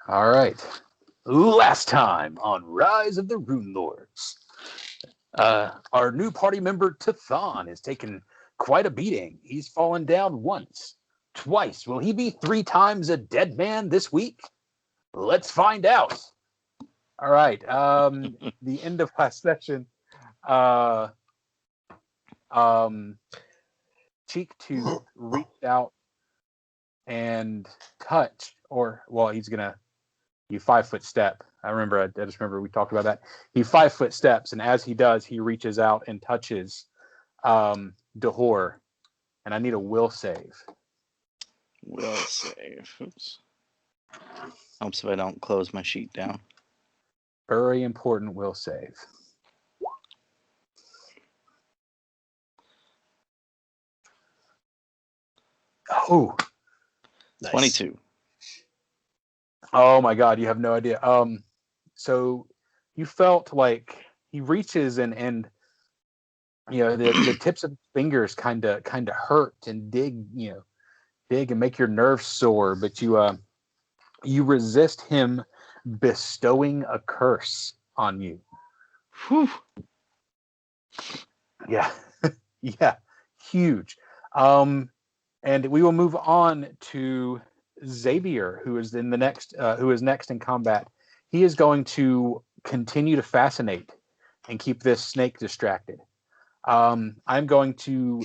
All right. Last time on Rise of the Runelords, our new party member Tathan has taken quite a beating. He's fallen down once, twice. Will he be 3 times a dead man this week? Let's find out. All right. The end of last session. Cheek Tooth reached out and touched, he's gonna. You 5-foot step. I just remember we talked about that. He 5-foot steps, and as he does, he reaches out and touches Dahor. And I need a will save. Will save. Oops. Helps if I don't close my sheet down. Very important will save. Oh, nice. 22. Oh my God, you have no idea. So you felt like he reaches and the tips of his fingers kind of hurt and dig and make your nerves sore, but you resist him bestowing a curse on you. Whew. Yeah. Yeah. Huge. And we will move on to Xavier, who is next in combat. He is going to continue to fascinate and keep this snake distracted. I'm going to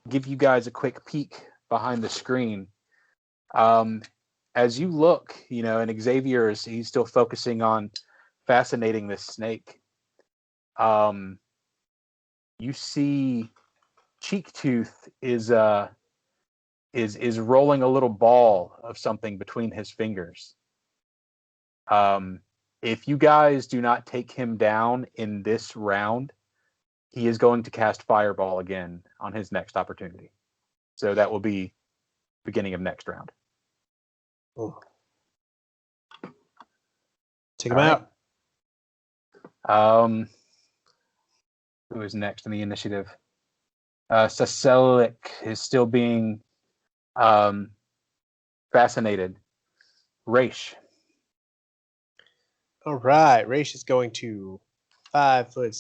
give you guys a quick peek behind the screen. As you look, and Xavier he's still focusing on fascinating this snake. You see Cheek Tooth is rolling a little ball of something between his fingers. If you guys do not take him down in this round, he is going to cast Fireball again on his next opportunity. So that will be beginning of next round. Oh. Take him out. Who is next in the initiative? Saselik is still being fascinated. Raish. All right. Raish is going to 5-foot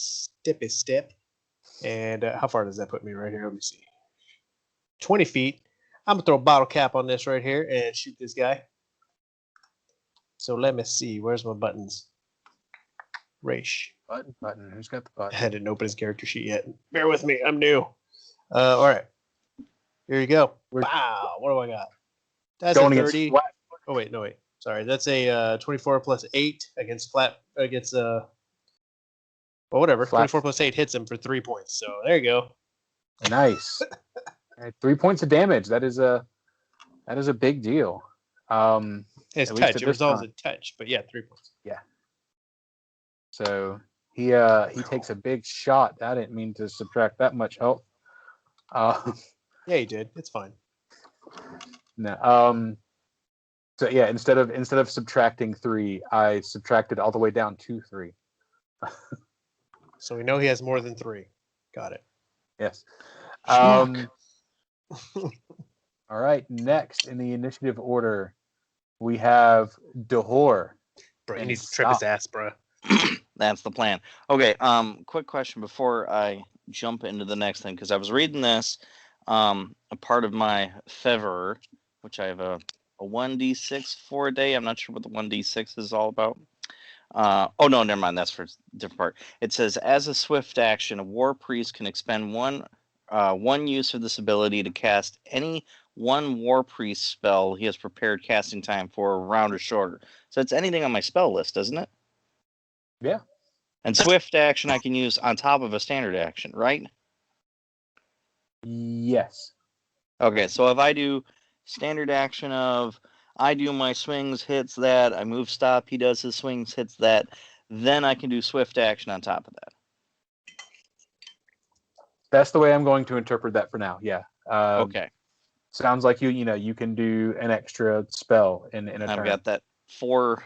step. And how far does that put me right here? Let me see. 20 feet. I'm going to throw a bottle cap on this right here and shoot this guy. So let me see. Where's my buttons? Raish. Button. Who's got the button? I didn't open his character sheet yet. Bear with me. I'm new. All right. Here you go. Wow. What do I got? That's a 30. Oh, wait. No, wait. Sorry. That's a 24 plus 8 against whatever. Flat. 24 plus 8 hits him for 3 points. So there you go. Nice. 3 points of damage. That is a big deal. It's touch. It resolves a touch, but yeah, 3 points. Yeah. So he takes a big shot. I didn't mean to subtract that much health. Yeah, he did. It's fine. No. So yeah, instead of subtracting 3, I subtracted all the way down to 3. So we know he has more than 3. Got it. Yes. All right. Next in the initiative order, we have Dahor. Bro, he needs to trip his ass, bro. That's the plan. Okay. Quick question before I jump into the next thing, because I was reading this. A part of my favor, which I have a 1d6 for a day. I'm not sure what the 1d6 is all about. Oh no, never mind. That's for a different part. It says, as a swift action, a war priest can expend one use of this ability to cast any one war priest spell he has prepared casting time for a round or shorter. So it's anything on my spell list, isn't it? Yeah. And swift action I can use on top of a standard action, right? Yes. Okay, so if I do standard action of I do my swings, hits that, I move, stop, he does his swings, hits that, then I can do swift action on top of that. That's the way I'm going to interpret that for now. Yeah. Okay. Sounds like you can do an extra spell in a turn. I've got that four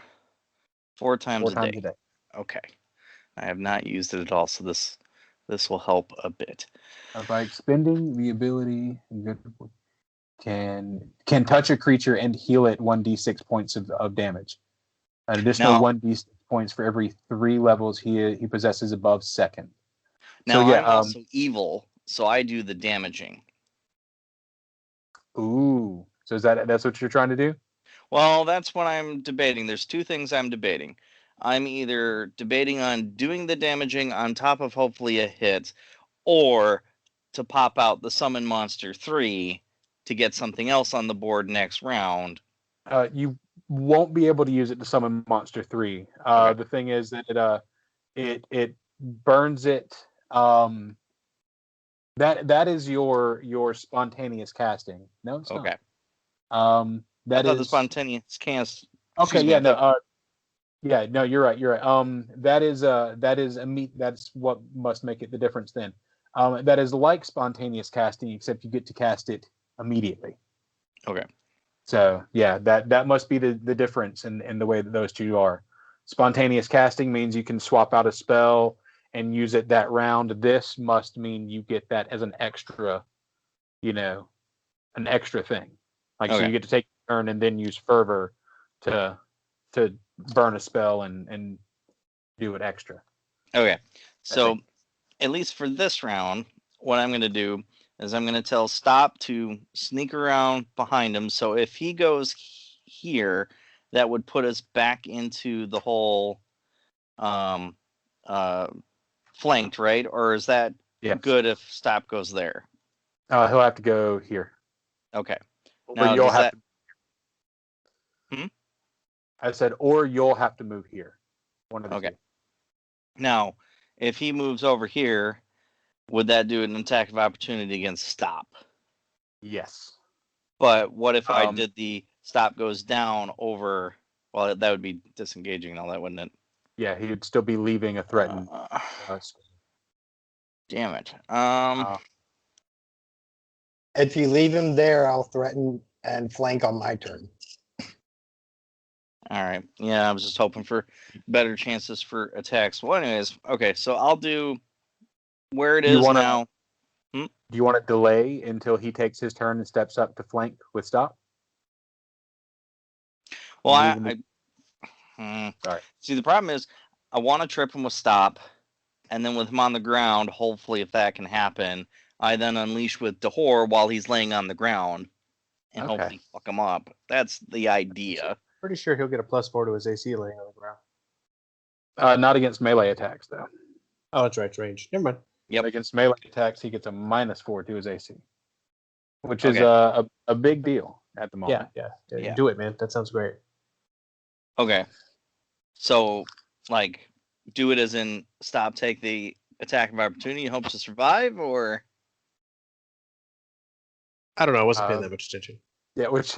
times a day. Okay. I have not used it at all, so this This will help a bit. By expending the ability, can touch a creature and heal it 1d6 points of damage. An additional Now- 1d6 points for every 3 levels he possesses above second. Now, So, yeah, I'm also evil, so I do the damaging. Ooh. So that's what you're trying to do? Well, that's what I'm debating. There's two things I'm debating. I'm either debating on doing the damaging on top of hopefully a hit, or to pop out the Summon Monster 3 to get something else on the board next round. You won't be able to use it to summon Monster 3. Okay. The thing is that it burns it. That is your spontaneous casting. No, it's Okay. not. I thought the spontaneous cast. Okay, excuse me, yeah, I thought- no, yeah, no, you're right. That is a meat. That's what must make it the difference then. That is like spontaneous casting, except you get to cast it immediately. Okay. So yeah, that must be the difference in the way that those two are. Spontaneous casting means you can swap out a spell and use it that round. This must mean you get that as an extra, an extra thing. Like, so Okay. you get to take a turn and then use fervor to burn a spell and do it extra. Okay. So, at least for this round, what I'm going to do is I'm going to tell Stop to sneak around behind him. So if he goes here, that would put us back into the whole flanked, right? Or is that Yes. good if Stop goes there? He'll have to go here. Okay. Or Now, you'll does have that... to. I said, or you'll have to move here. One of the Okay. two. Now, if he moves over here, would that do an attack of opportunity against Stop? Yes. But what if I did the Stop goes down over? Well, that would be disengaging and all that, wouldn't it? Yeah, he would still be leaving a threatened. Damn it. If you leave him there, I'll threaten and flank on my turn. All right. Yeah, I was just hoping for better chances for attacks. Well, anyways, okay. So I'll do where it is now. Do you want to delay until he takes his turn and steps up to flank with Stop? Well, Sorry. See, the problem is I want to trip him with Stop, and then with him on the ground, hopefully, if that can happen, I then unleash with Dahor while he's laying on the ground, and hopefully fuck him up. That's the idea. Pretty sure he'll get a +4 to his AC laying on the ground. Not against melee attacks, though. Oh, that's right. It's range. Never mind. Yep. Against melee attacks, he gets a -4 to his AC, which is a big deal at the moment. Yeah. Do it, man. That sounds great. Okay. So, like, do it as in Stop, take the attack of opportunity, and hopes to survive, or? I don't know. I wasn't paying that much attention. Yeah, which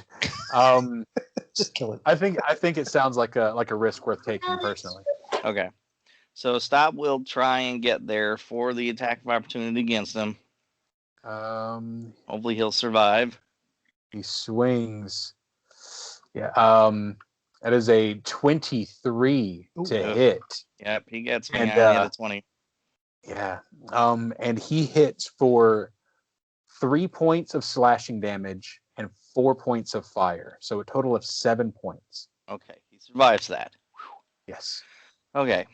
just kill it. I think it sounds like a risk worth taking personally. Okay. So Stop will try and get there for the attack of opportunity against him. Hopefully he'll survive. He swings. Yeah. That is a 23 to hit. Yep, he gets me. And, I hit a 20. Yeah. And he hits for 3 points of slashing damage and 4 points of fire. So a total of 7 points. Okay, he survives that. Yes. Okay.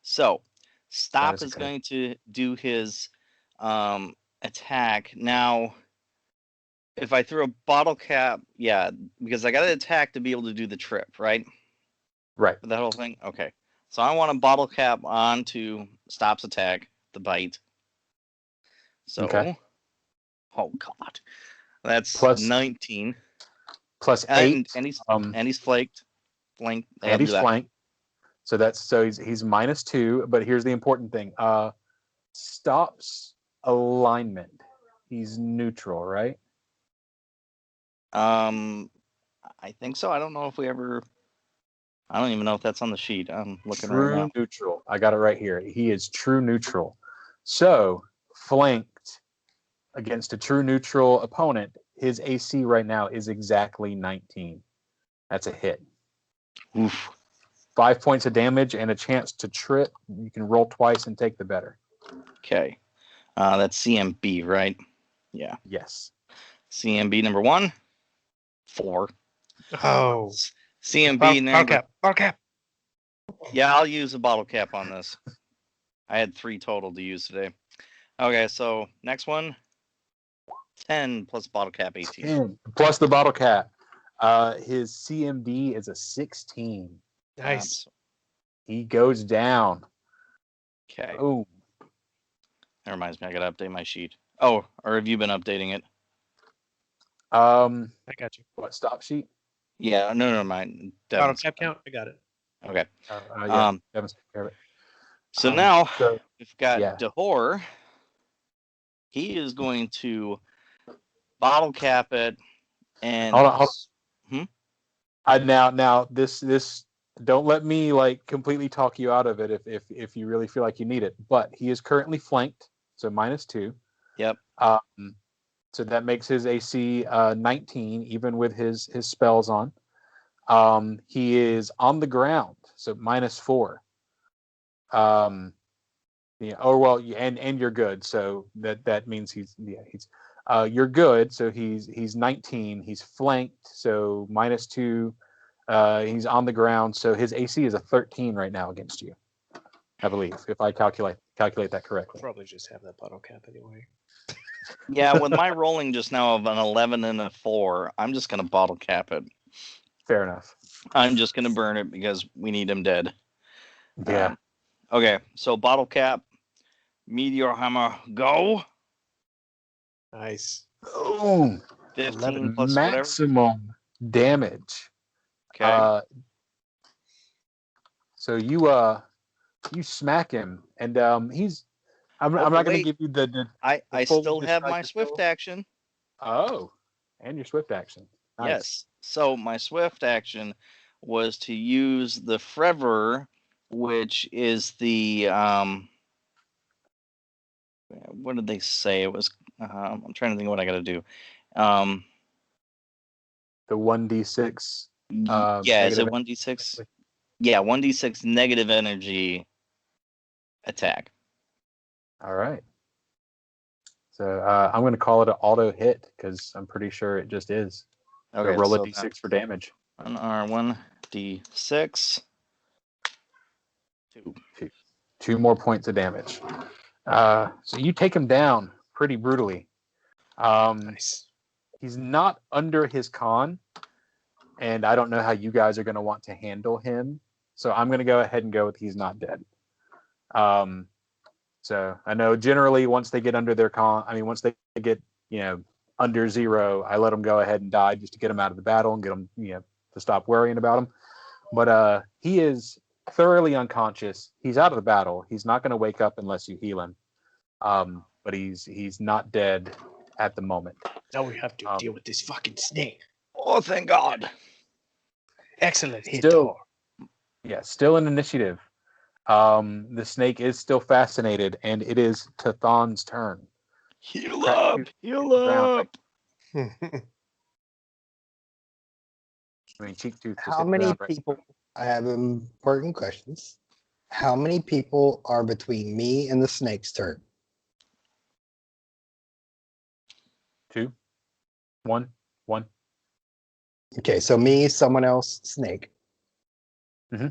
So Stop is is okay. going to do his attack. Now, if I threw a bottle cap, yeah, because I got to attack to be able to do the trip, right? Right. For that whole thing? Okay. So I want a bottle cap onto Stop's attack, the bite. So, oh god, that's Plus 19. Plus 8. And he's flanked. And he's flanked. So he's -2. But here's the important thing. Stop's alignment. He's neutral, right? I think so. I don't know if we ever. I don't even know if that's on the sheet. I'm looking right now. True neutral. I got it right here. He is true neutral. So flanked against a true neutral opponent, his AC right now is exactly 19. That's a hit. Oof. 5 points of damage and a chance to trip. You can roll twice and take the better. Okay. That's CMB, right? Yeah. Yes. CMB number 1, 4. Oh. CMB number. Bottle cap. Yeah, I'll use a bottle cap on this. I had 3 total to use today. Okay, so next one. 10 plus bottle cap 18. 10 plus the bottle cap. His CMD is a 16. Nice. He goes down. Okay. Oh, That reminds me, I gotta update my sheet. Oh, or have you been updating it? I got you. what stop sheet? Yeah, no, mine. Bottle cap count. I got it. Okay. Yeah, Devin's taking care of it. So now so- we've got yeah. Dahor. He is going to bottle cap it and Hold on. Now this don't let me like completely talk you out of it if you really feel like you need it. But he is currently flanked, so -2. Yep. So that makes his AC 19, even with his spells on. He is on the ground, so -4. Yeah. Oh well, and you're good. So that means he's you're good. So he's 19. He's flanked, so -2. He's on the ground, so his AC is a 13 right now against you, I believe, if I calculate that correctly. Probably just have that bottle cap anyway. Yeah, with my rolling just now of an 11 and a 4, I'm just gonna bottle cap it. Fair enough. I'm just gonna burn it because we need him dead. Yeah. Okay, so bottle cap, meteor hammer, go. Nice. Boom. 15 plus whatever. Maximum damage. Okay. So you smack him, and he's. I'm not going to wait. give you the I full still have my describe swift yourself. action. Oh, and your swift action. Nice. Yes. So my swift action was to use the Frever, which is the what did they say? It was I'm trying to think of what I got to do. The 1d6. Yeah, is it negative 1d6? Yeah, 1d6 negative energy attack. All right. So I'm going to call it an auto hit because I'm pretty sure it just is. So Okay, roll a so d6 for damage. an R1d6. 2. 2 more points of damage. So you take him down pretty brutally. Nice. He's not under his con, and I don't know how you guys are going to want to handle him. So I'm going to go ahead and go with he's not dead. So I know generally once they get under their con, once they get under 0, I let them go ahead and die just to get them out of the battle and get them to stop worrying about him. But he is thoroughly unconscious. He's out of the battle. He's not going to wake up unless you heal him. But he's not dead at the moment. Now we have to deal with this fucking snake. Oh, thank God. Excellent hit. Still an initiative. The snake is still fascinated, and it is Tathon's turn. Heal up. Cheek tooth. How many people? I have important questions. How many people are between me and the snake's turn? 2, 1. Okay, so me, someone else, snake. Mm-hmm.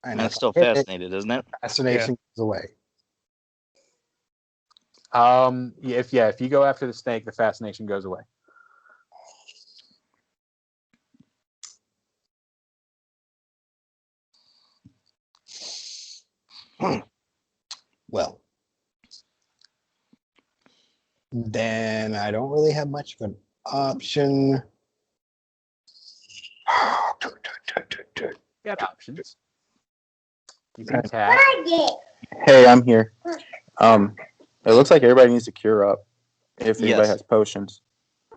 And That's still fascinated, isn't it? Fascination goes away. If you go after the snake, the fascination goes away. Well, then I don't really have much of an option. You got options. You can attack. Hey, I'm here. It looks like everybody needs to cure up if anybody Yes. has potions.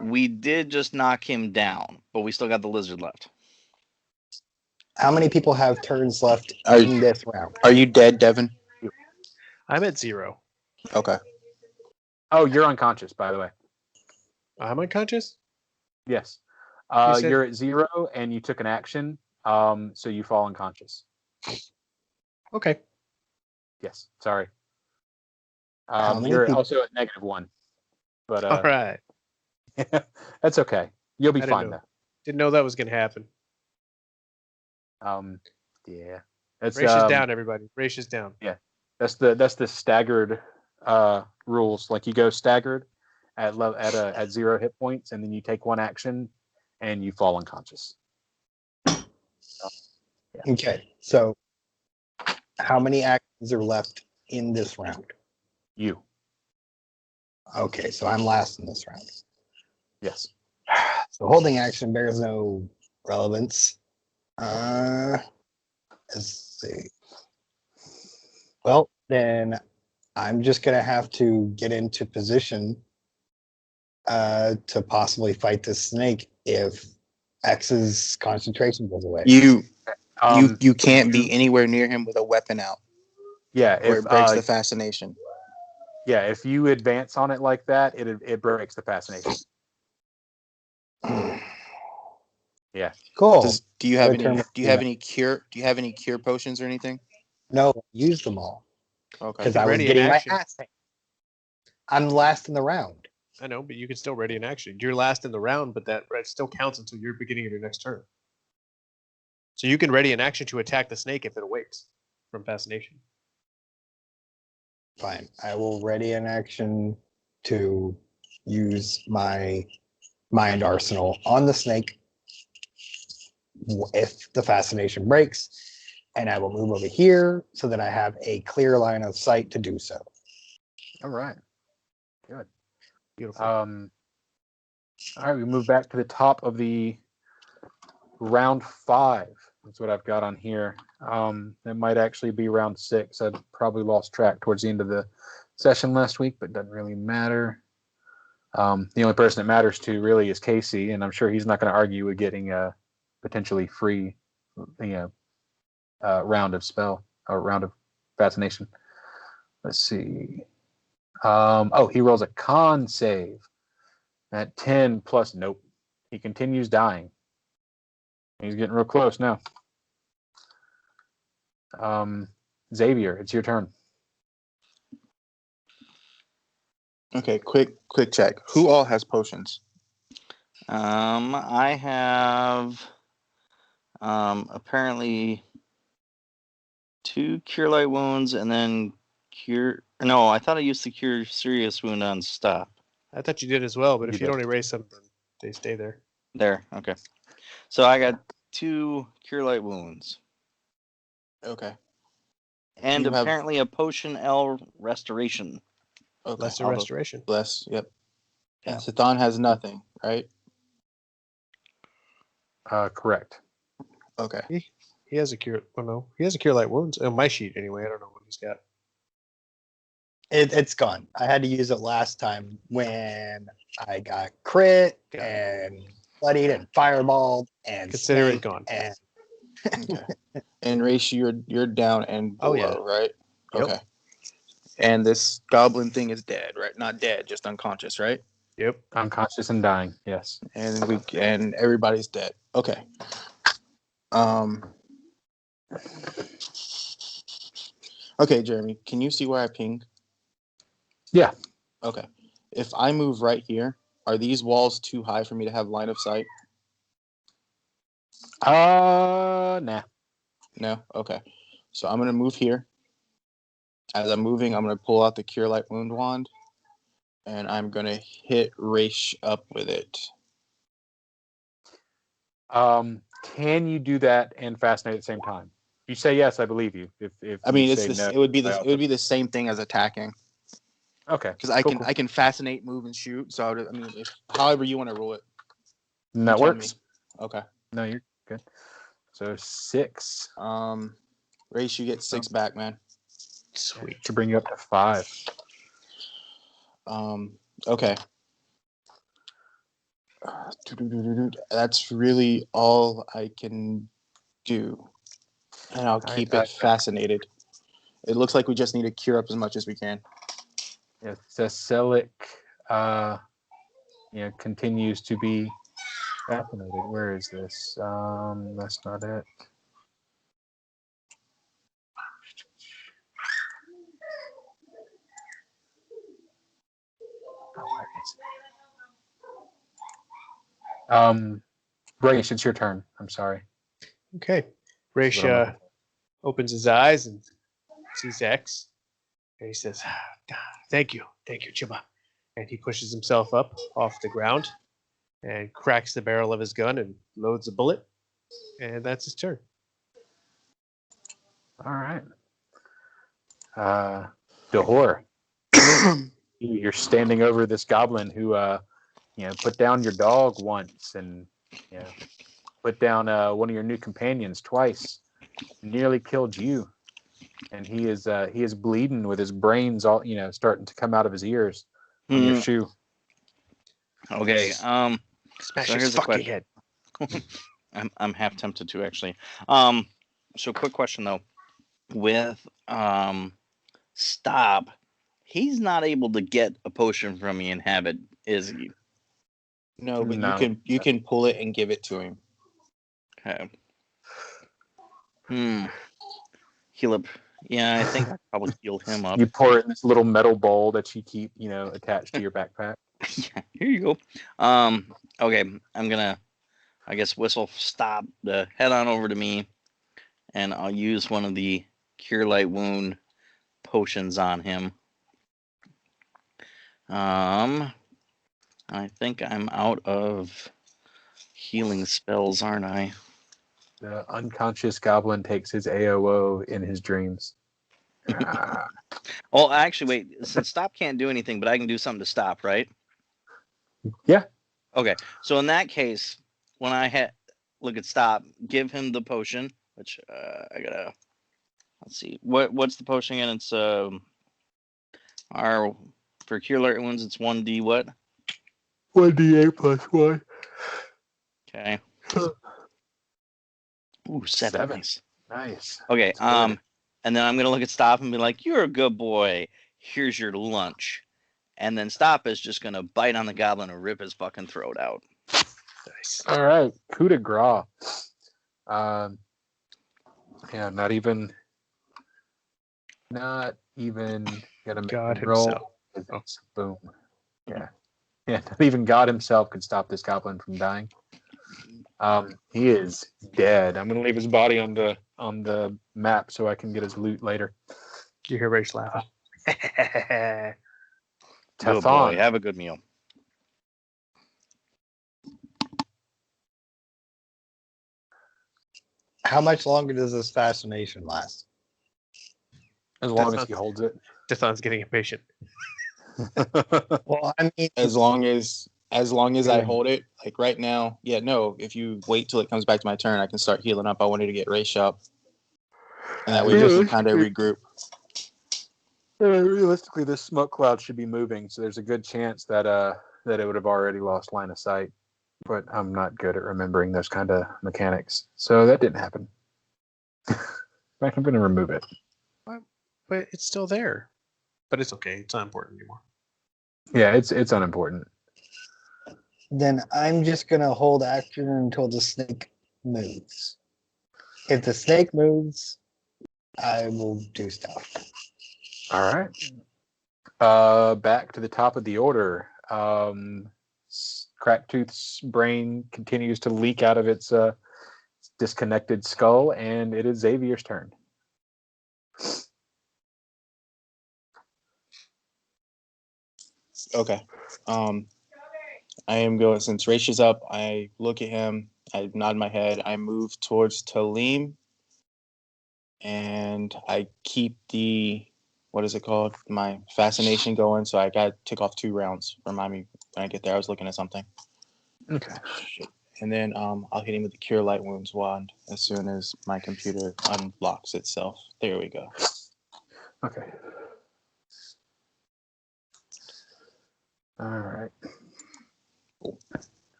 We did just knock him down, but we still got the lizard left. How many people have turns left Are- in this round? Are you dead, Devin? I'm at 0. Okay. Oh, you're unconscious, by the way. I'm unconscious? Yes. You said- You're at 0, and you took an action, so you fall unconscious. Okay. Yes. Sorry. How many You're people- also at -1, but All right. that's okay. You'll be I didn't fine know. Didn't know that was gonna happen. though. Yeah, it's Ratios down, everybody. Ratios down. that's the staggered rules. Like you go staggered at 0 hit points, and then you take 1 action, and you fall unconscious. Okay, so how many actions are left in this round? You, Okay, so I'm last in this round. yes. So holding action bears no relevance. Let's see. Well, then I'm just gonna have to get into position to possibly fight this snake if X's concentration goes away. You Um, you can't be anywhere near him with a weapon out, yeah. or If it breaks the fascination. yeah, if you advance on it like that, it breaks the fascination. Yeah. Cool. Do you have Return any? it Do you to have that. any cure? Do you have any cure potions or anything? No, use them all Okay. because can I was ready an getting my action. ass handed. I'm last in the round. I know, but you can still ready an action. You're last in the round, but that still counts until your beginning of your next turn. So you can ready an action to attack the snake if it awakes from fascination. Fine. I will ready an action to use my mind arsenal on the snake if the fascination breaks, and I will move over here so that I have a clear line of sight to do so. All right. Good. Beautiful. All right, we move back to the top of the round 5. That's what I've got on here. It might actually be round 6. I probably lost track towards the end of the session last week, but it doesn't really matter. The only person it matters to really is Casey, and I'm sure he's not going to argue with getting a potentially free, round of spell or round of fascination. Let's see. He rolls a con save at 10 plus. Nope. He continues dying. He's getting real close now. Xavier, it's your turn. Okay. Quick check. Who all has potions? I have apparently 2 cure light wounds and then cure. No, I thought I used the cure serious wound on stop. I thought you did as well, but You if you did. don't erase them, then they stay there. There. Okay. So I got 2 cure light wounds Okay. and You have- apparently a potion L restoration. Okay. Lesser I'll vote restoration. bless. Yep. Yeah. Satan has nothing, right? Correct. Okay. He has a cure. Oh no, he has a cure light wounds on my sheet anyway. I don't know what he's got. It's gone. I had to use it last time when I got crit Got and bloodied and fireballed and Consider it snake gone. And Okay. And Raish, you're down and below, Oh, yeah. right? Yep. Okay. And this goblin thing is dead, right? Not dead, just unconscious, right? Yep. Unconscious and dying. Yes. And everybody's dead. Okay. Okay, Jeremy, can you see where I pinged? Yeah. Okay. If I move right here, are these walls too high for me to have line of sight? Nah. No? Okay. So I'm gonna move here. As I'm moving, I'm gonna pull out the Cure Light Wound Wand, and I'm gonna hit Raish up with it. Can you do that and fascinate at the same time? If you say yes, I believe you. If I mean, you it's say this. no, It would be I this. It also- would be the same thing as attacking, Okay. because I Cool, can cool. I can fascinate, move, and shoot. So I mean, however you want to roll it. And that tell works. me. Okay. No, you're good. So 6 Raish, you get 6 back, man. Sweet. to bring you up to 5. Okay. That's really all I can do, and I'll right, keep it fascinated. It looks like we just need to cure up as much as we can. Yeah, Celic, continues to be fascinated. Where is this? That's not it. Braish, it's your turn. I'm sorry. Okay. This is Raish what I'm looking for. opens his eyes and sees X. And he says, thank you, Chiba. And he pushes himself up off the ground and cracks the barrel of his gun and loads a bullet. And that's his turn. All right. Dahor, you're standing over this goblin who, put down your dog once and, put down one of your new companions twice, nearly killed you, and he is bleeding with his brains all, starting to come out of his ears on your shoe. Okay. Smash So his here's a fucking question. head. I'm half tempted to actually. So quick question though. With Stop, he's not able to get a potion from me and have it, is he? No, but No. you can pull it and give it to him. Okay. Heal up. Yeah, I think I probably healed him up. You pour it in this little metal bowl that you keep, attached to your backpack. Yeah, here you go. Okay, I'm gonna, I guess, whistle Stop to head on over to me, and I'll use one of the Cure Light Wound potions on him. I think I'm out of healing spells, aren't I? The unconscious goblin takes his AOO in his dreams. Oh, actually, wait. Since Stop can't do anything, but I can do something to Stop, right? Yeah. Okay. So in that case, when I look at Stop, give him the potion, which I gotta. Let's see. What's the potion again? It's our for Cure Light Wounds. It's 1d what? 1d8 plus 1. Okay. Ooh, 7. 7. Nice. Nice. Okay. That's good. And then I'm gonna look at Stop and be like, "You're a good boy. Here's your lunch." And then Stop is just gonna bite on the goblin and rip his fucking throat out. Nice. All right. Coup de grace. Not even gonna God make roll. himself. Boom. Yeah. Not even God himself could stop this goblin from dying. He is dead. I'm gonna leave his body on the map so I can get his loot later. You hear Raish laughing. Good boy. Tefan. Have a good meal. How much longer does this fascination last? As long as he holds it. Dathan's getting impatient. Well, I mean, As long as I hold it, like right now, if you wait till it comes back to my turn, I can start healing up. I wanted to get Raish up. And that way we can kind of regroup. Realistically, this smoke cloud should be moving, so there's a good chance that it would have already lost line of sight. But I'm not good at remembering those kind of mechanics, so that didn't happen. In fact, I'm going to remove it. But it's still there. But it's okay. It's not important anymore. Yeah, it's unimportant. then I'm just going to hold action until the snake moves. If the snake moves, I will do stuff. All right. Back to the top of the order. Cracktooth's brain continues to leak out of its disconnected skull, and it is Xavier's turn. Okay. I am going, since Raish is up, I look at him, I nod my head, I move towards Talim, and I keep what is it called? My fascination going, so I got to tick off 2 rounds. Remind me when I get there. I was looking at something. Okay. And then I'll hit him with the Cure Light Wounds wand as soon as my computer unlocks itself. There we go. Okay. All right.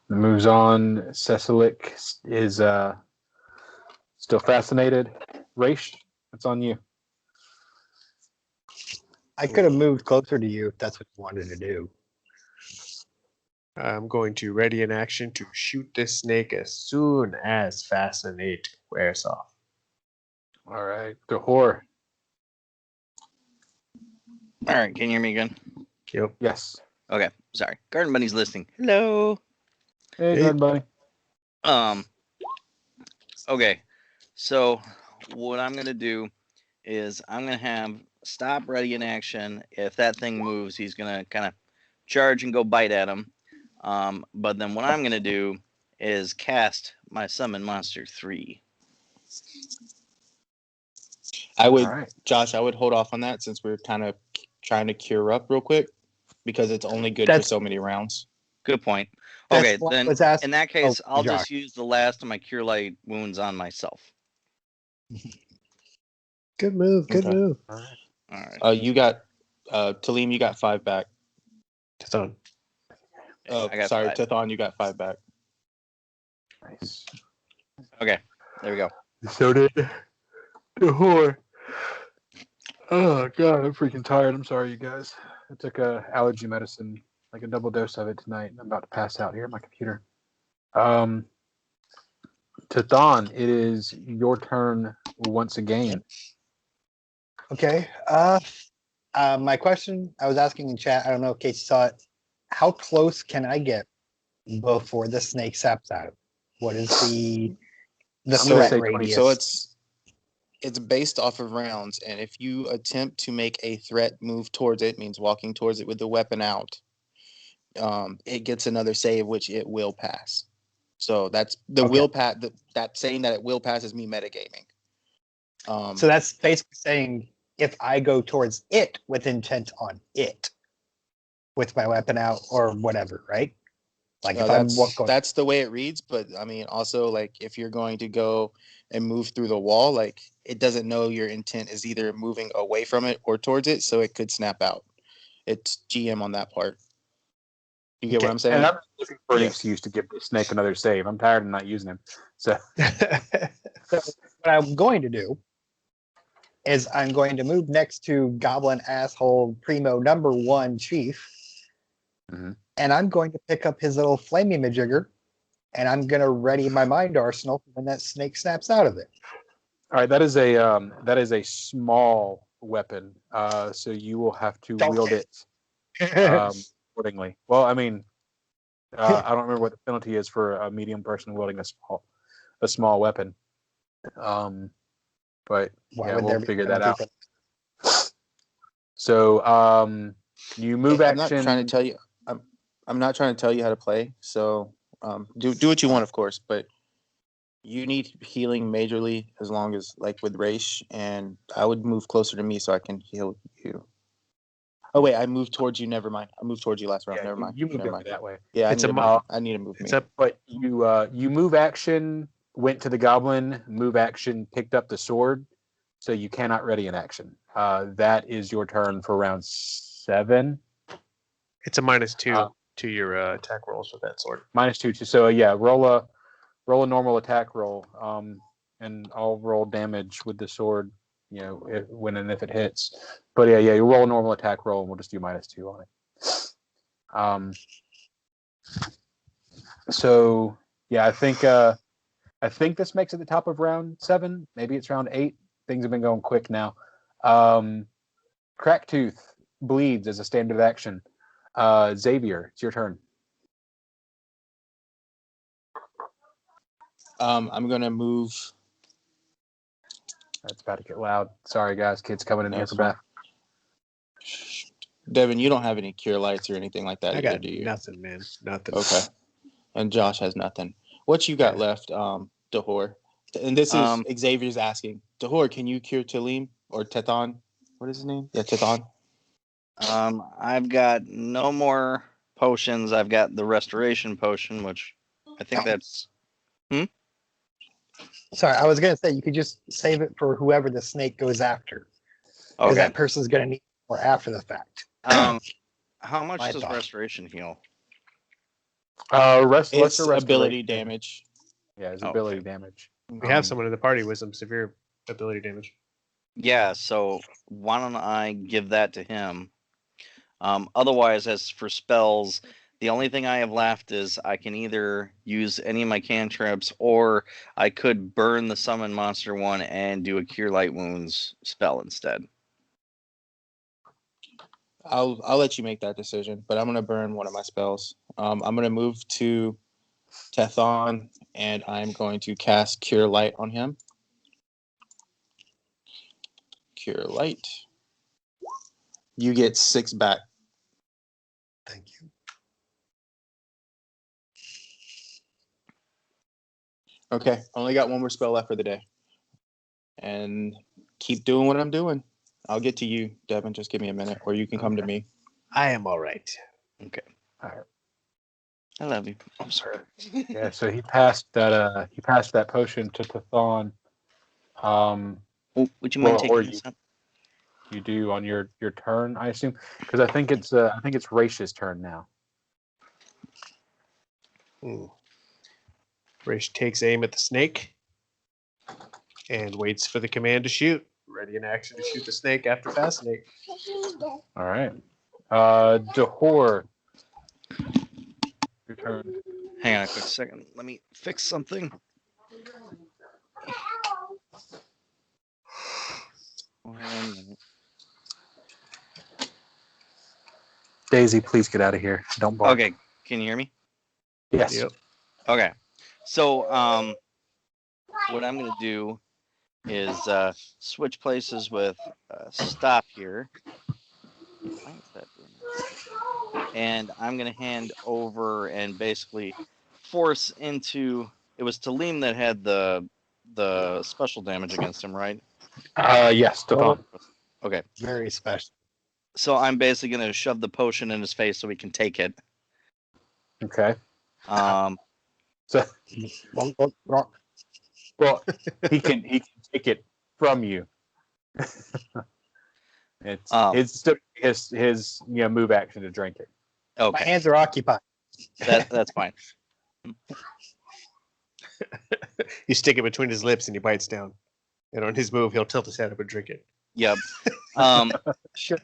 Moves on. Cecilic is still fascinated. Raish, it's on you. I could have moved closer to you if that's what you wanted to do. I'm going to ready an action to shoot this snake as soon as Fascinate wears off. All right. Dahor. All right, can you hear me again? Yep. Yes. Okay, Sorry, Garden Bunny's listening. Hello. Hey, Hey. Garden Bunny. Okay, so what I'm gonna do is I'm gonna have stop ready in action. If that thing moves, he's gonna kind of charge and go bite at him. But then what I'm gonna do is cast my Summon Monster 3. I would, All right. Josh, I would hold off on that since we're kind of trying to cure up real quick because it's only good for That's- so many rounds. Good point. That's Okay, what then was asked- in that case, I'll Josh. just use the last of my Cure Light wounds on myself. Good move. Good Okay. move. All right. All right. You got Talim, you got 5 back. Tithon. I got Sorry, 5. Tithon, you got 5 back. Nice. Okay, there we go. So did the whore. Oh god, I'm freaking tired. I'm sorry, you guys. I took a allergy medicine, like a double dose of it tonight. I'm about to pass out here at my computer. Tithon, it is your turn once again. Okay. My question I was asking in chat, I don't know if Casey saw it. How close can I get before the snake saps out of it? What is the I'm gonna threat say radius? So it's based off of rounds, and if you attempt to make a threat move towards it, means walking towards it with the weapon out, it gets another save, which it will pass. So that's the Okay. will pass. That saying that it will pass is me metagaming. So that's basically saying if I go towards it with intent on it, with my weapon out or whatever, right? Like if I'm going, that's the way it reads. But I mean, also like if you're going to go and move through the wall, like it doesn't know your intent is either moving away from it or towards it, so it could snap out. It's GM on that part. You get what I'm saying? And I'm looking for an Yeah. excuse to give the snake another save. I'm tired of not using him. So what I'm going to do is I'm going to move next to Goblin Asshole Primo #1 Chief, Mhm. and I'm going to pick up his little flaming majigger, and I'm going to ready my mind arsenal when that snake snaps out of it. all right, that is a small weapon. So you will have to Don't wield get- it accordingly. Well, I mean, I don't remember what the penalty is for a medium person wielding a small weapon. But Why yeah, would we'll there be figure that out. penalty So you move I'm action. not trying to tell you. I'm not trying to tell you how to play. So do what you want, of course, but you need healing majorly as long as like with Raish, and I would move closer to me so I can heal you. Oh wait, I moved towards you. Never mind. I moved towards you last round. Yeah, Never mind. you moved Never over mind. that way. Yeah, It's a I need to move It's me. up. But you move action, went to the goblin, move action, picked up the sword, so you cannot ready an action. That is your turn for round 7. It's a -2 to your attack rolls with that sword. -2. So yeah, roll a normal attack roll, and I'll roll damage with the sword. You know, when and if it hits. But yeah, you roll a normal attack roll, and we'll just do -2 on it. So yeah, I think this makes it the top of round 7. Maybe it's round 8. Things have been going quick now. Cracktooth bleeds as a standard action. Xavier, it's your turn. I'm gonna move. That's about to get loud. Sorry, guys. Kids coming in here That's for fine. bath. Devin, you don't have any cure lights or anything like that I either, got do you? nothing, man. Nothing. Okay. And Josh has nothing. What you got Yeah. left, Dahor? And this is Xavier's asking. Dahor, can you cure Talim or Tethon? What is his name? Yeah, Tethon. I've got no more potions. I've got the restoration potion, which I think that's. Sorry, I was going to say you could just save it for whoever the snake goes after, because Okay. that person's going to need more after the fact. How much My does thought. restoration heal? Lesser It's restoration. ability damage. Yeah, it's Oh, ability okay. damage. We have someone in the party with some severe ability damage. Yeah, so why don't I give that to him? Otherwise, as for spells, the only thing I have left is I can either use any of my cantrips, or I could burn the summon monster one and do a cure light wounds spell instead. I'll let you make that decision, but I'm gonna burn one of my spells. I'm gonna move to Tethon, and I'm going to cast Cure Light on him. Cure Light. You get 6 back. Thank you. Okay, only got one more spell left for the day. And keep doing what I'm doing. I'll get to you, Devin. Just give me a minute, or you can come to me. I am all right. Okay. All right. I love you. I'm sorry. Yeah, so he passed that potion to Tathon. Oh, would you mind Well, taking or this up? you do on your turn, I assume, because I think it's Raish's turn now. Raish takes aim at the snake and waits for the command to shoot. Ready in action to shoot the snake after Fascinate. All right. Dahor. Your turn. Hang on a quick second. Let me fix something. 1 minute. Daisy, please get out of here. Don't bark. Okay, can you hear me? Yes. Yep. Okay. So, what I'm going to do is switch places with Stop here. Why is that doing that? And I'm going to hand over and basically force into. It was Talim that had the special damage against him, right? Yes, Tathon. Okay. Very special. So I'm basically going to shove the potion in his face so he can take it. Okay. So, well, he can take it from you. It's still his move action to drink it. My Okay, hands are occupied. that's fine. You stick it between his lips and he bites down. And on his move, he'll tilt his head up and drink it. Yep. Sure.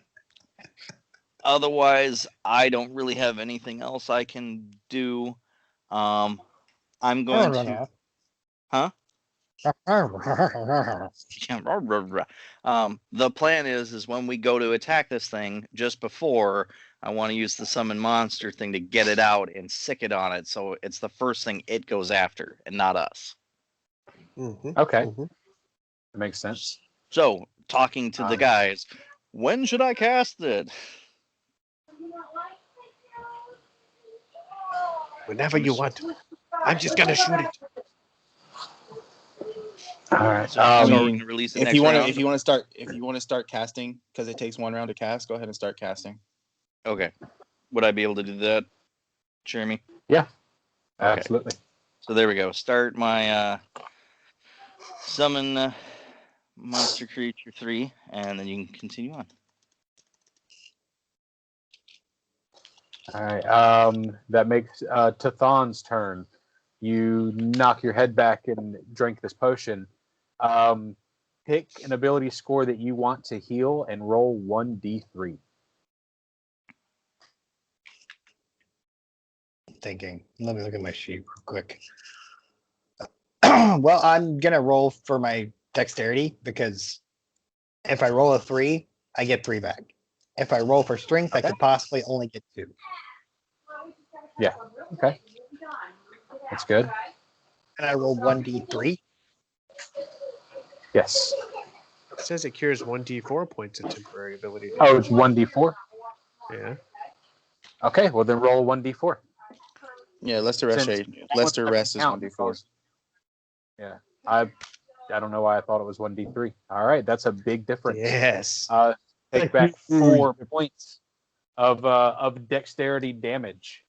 Otherwise, I don't really have anything else I can do. I'm going to. Huh? The plan is when we go to attack this thing, just before, I want to use the summon monster thing to get it out and sick it on it, so it's the first thing it goes after and not us. Mm-hmm. Okay. Mm-hmm. That makes sense. So, talking to the guys, when should I cast it? Whenever you want. I'm just gonna shoot it. All right. So, I so mean, we're gonna release it if next you want round? to, if you want to start casting, because it takes 1 round to cast, go ahead and start casting. Okay. Would I be able to do that, Jeremy? Yeah. Okay. Absolutely. So there we go. Start my summon monster creature 3, and then you can continue on. All right. That makes Tathon's turn. You knock your head back and drink this potion. Pick an ability score that you want to heal and roll 1d3. Thinking. Let me look at my sheet real quick. Well, I'm gonna roll for my dexterity because if I roll a 3, I get 3 back. If I roll for strength, I Okay. could possibly only get 2. Yeah. Okay. That's good. And I roll 1d3. Yes. It says it cures 1d4 points of temporary ability damage. Oh, it's 1d4. Yeah. Okay. Well, then roll 1d4. Yeah, Lester Rest is Count 1d4. Yeah. I don't know why I thought it was 1d3. All right. That's a big difference. Yes. Take back 4 points of dexterity damage.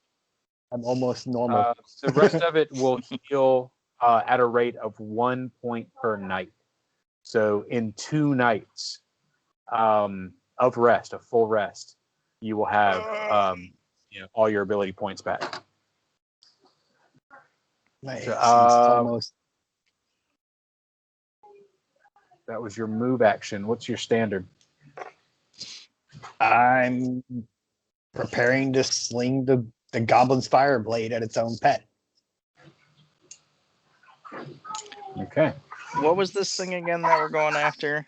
I'm almost normal. The rest of it will heal at a rate of 1 point per night. So in 2 nights of rest, of full rest, you will have all your ability points back. My So, AC is almost. That was your move action. What's your standard? I'm preparing to sling the goblin's fire blade at its own pet. Okay. What was this thing again that we're going after?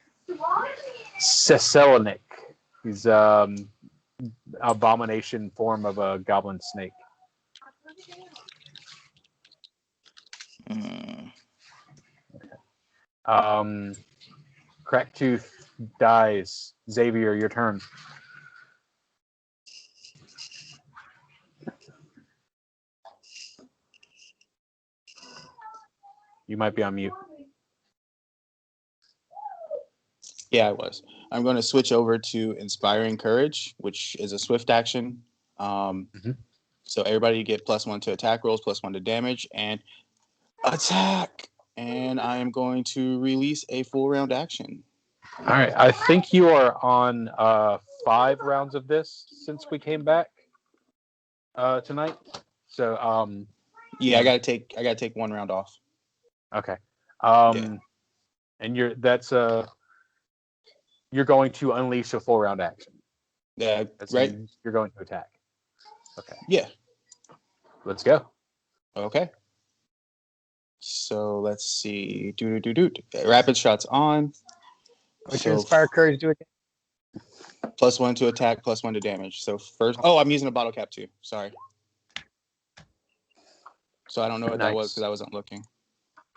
Cecilinik. He's abomination form of a goblin snake. Cracktooth dies. Xavier, your turn. You might be on mute. Yeah, I was. I'm going to switch over to Inspiring Courage, which is a swift action. So everybody get +1 to attack rolls, +1 to damage, and attack. And I am going to release a full round action. All right. I think you are on 5 rounds of this since we came back tonight. So yeah, I gotta take 1 round off. Okay. Yeah. And you're going to unleash a full round action. Yeah, That right. means you're going to attack. Okay. Yeah. Let's go. Okay. So let's see. Rapid shots on. What's your Inspire Courage do again? +1 to attack, +1 to damage. So first, I'm using a bottle cap too. Sorry. So I don't know what that was because I wasn't looking.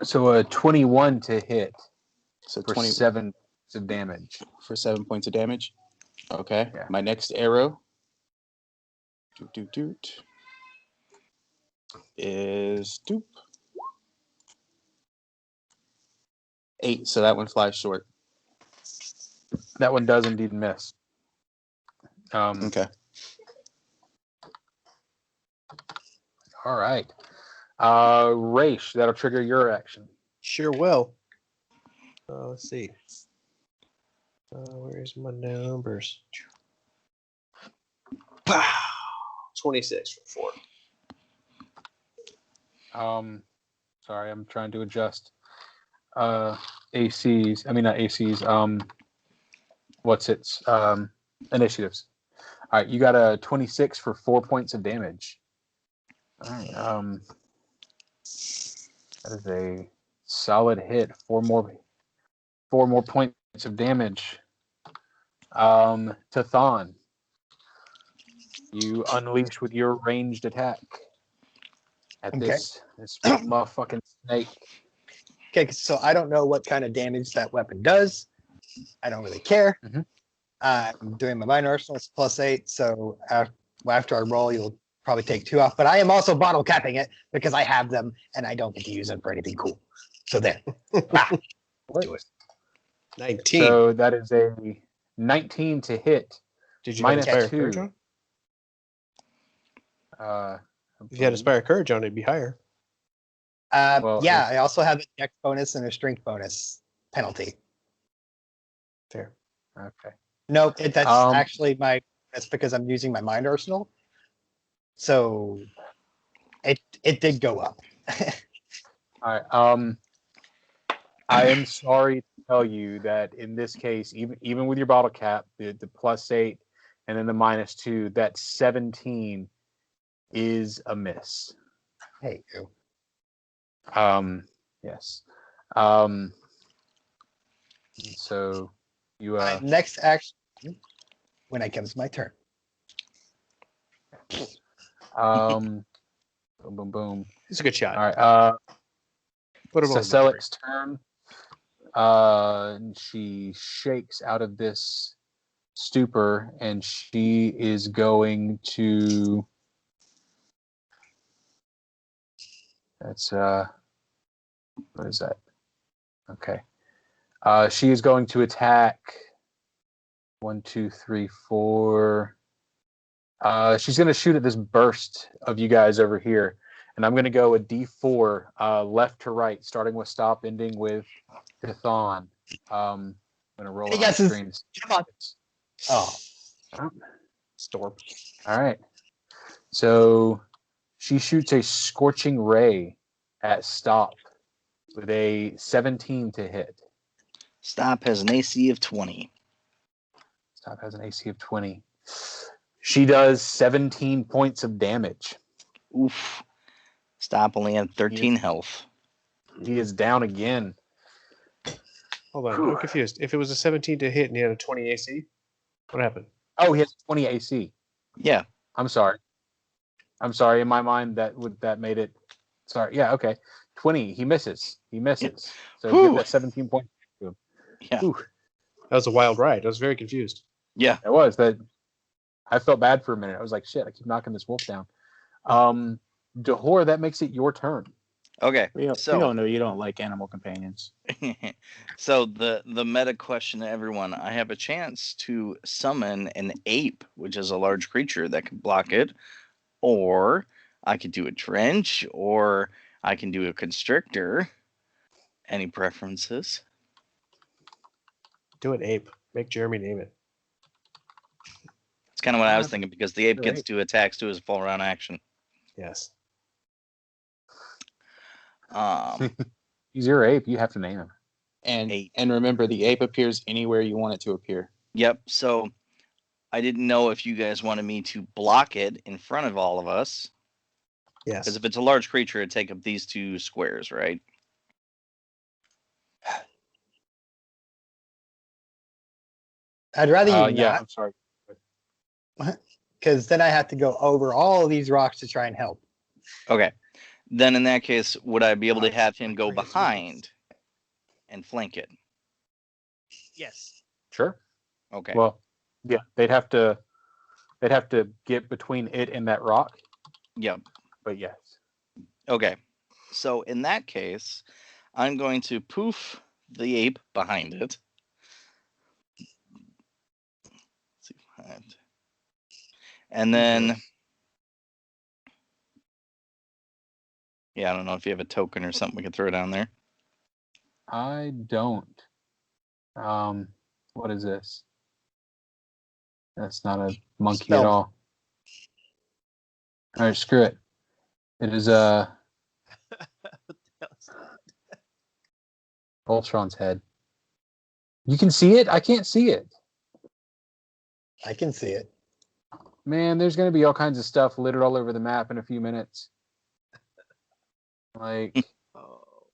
So a 21 to hit. So for 7 points of damage. For 7 points of damage. Okay. Yeah. My next arrow. Is 8. So that one flies short. That one does indeed miss. Okay. All right. Raish, that'll trigger your action. Sure will. Let's see. Where's my numbers? 26 for 4. Sorry, I'm trying to adjust ACs. I mean, not ACs. Initiatives. All right, you got a 26 for 4 points of damage. All right. That is a solid hit. 4 more points of damage. Tathan, you unleash with your ranged attack at this motherfucking snake. Okay, so I don't know what kind of damage that weapon does. I don't really care. I'm doing my minor arsenal. It's +8, so after I roll, you'll probably take 2 off. But I am also bottle capping it because I have them and I don't get to use them for anything cool. So there. Do it. 19. So that is a 19 to hit. Did you have Inspire -2. Courage on? If you had believe- Inspire Courage on, it'd be higher. Well, Yeah, I also have a dex bonus and a strength bonus penalty. Fair. Okay. Nope, that's actually that's because I'm using my mind arsenal. So it did go up. All right. I am sorry to tell you that in this case, even with your bottle cap, the +8 and then the -2, that 17 is a miss. Hey, you. Yes. So you My next action when it comes my turn. boom boom boom. It's a good shot. All right. Put him on. Seselic's turn. She shakes out of this stupor and she is going to. That's what is that? Okay. She is going to attack. 1, 2, 3, 4. She's going to shoot at this burst of you guys over here. And I'm going to go a D4 left to right, starting with stop, ending with Python. I'm going to roll it on the screen. Come on. Oh. Storm. All right. So she shoots a scorching ray at stop with a 17 to hit. Stop has an AC of 20. Stop has an AC of 20. She does 17 points of damage. Oof. Stop only had 13 health. He is down again. Hold on, I'm confused. If it was a 17 to hit and he had a 20 AC, what happened? Oh, he has 20 AC. Yeah. I'm sorry. In my mind, that made it. Sorry. Yeah. Okay. 20. He misses. So Whew. give that 17 points to him. Yeah. Whew. That was a wild ride. I was very confused. Yeah. It was that. I felt bad for a minute. I was like, shit. I keep knocking this wolf down. Dahor, that makes it your turn. Okay. We all know you don't like animal companions. So the meta question to everyone: I have a chance to summon an ape, which is a large creature that can block it, or I could do a trench, or I can do a constrictor. Any preferences? Do an ape. Make Jeremy name it. It's kind of what I was thinking because the ape You're gets right. 2 attacks to his full round action. Yes. He's your ape. You have to name him. And 8. and remember, the ape appears anywhere you want it to appear. Yep. So I didn't know if you guys wanted me to block it in front of all of us. Yes. Because if it's a large creature, it'd take up these 2 squares, right? I'd rather you Yeah. not, I'm sorry. because then I have to go over all of these rocks to try and help. Okay. Then in that case, would I be able to Rocks have him are go greatest behind and flank it? Yes. Sure. Okay. Well, yeah. They'd have to get between it and that rock. Yep. But yes. Okay. So in that case, I'm going to poof the ape behind it. Let's see, behind. And then, yeah, I don't know if you have a token or something we could throw down there. I don't. What is this? That's not a monkey at Stealth. all. All right, screw it. It is Voltron's head. You can see it? I can't see it. I can see it. Man, there's going to be all kinds of stuff littered all over the map in a few minutes. Like,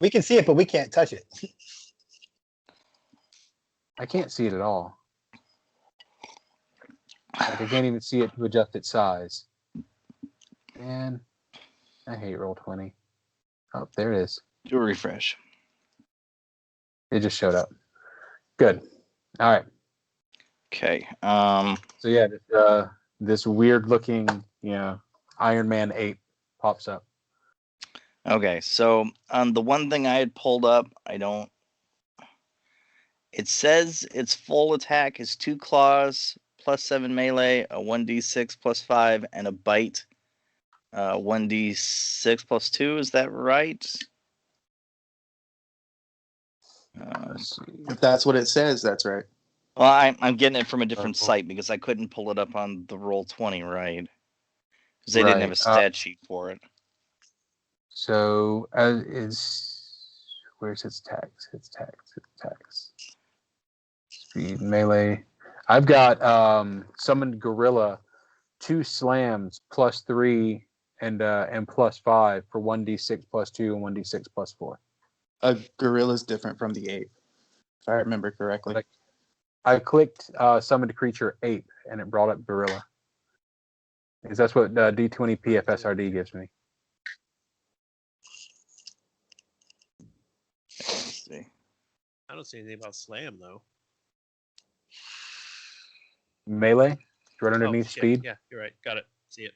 We can see it, but we can't touch it. I can't see it at all. Like, I can't even see it to adjust its size. Man, I hate Roll20. Oh, there it is. Do a refresh. It just showed up. Good. All right. Okay. So yeah, this weird looking, Iron Man ape pops up. Okay. So the one thing I had pulled up, it says its full attack is 2 claws, +7 melee, a 1d6 +5, and a bite, 1d6 +2. Is that right? Let's see. If that's what it says, that's right. Well, I'm getting it from a different Oh. site because I couldn't pull it up on the Roll20, right? Because they didn't have a stat sheet for it. So where's its tags? Its tags. Speed, melee. I've got summoned gorilla, 2 slams +3 and +5 for 1d6 +2 and 1d6 +4. A gorilla's different from the ape, if I remember correctly. I clicked summoned creature ape and it brought up gorilla. Because that's what D20 PFSRD gives me. Let's see. I don't see anything about slam though. Melee, it's right underneath shit. speed. Yeah, you're right. Got it. See it.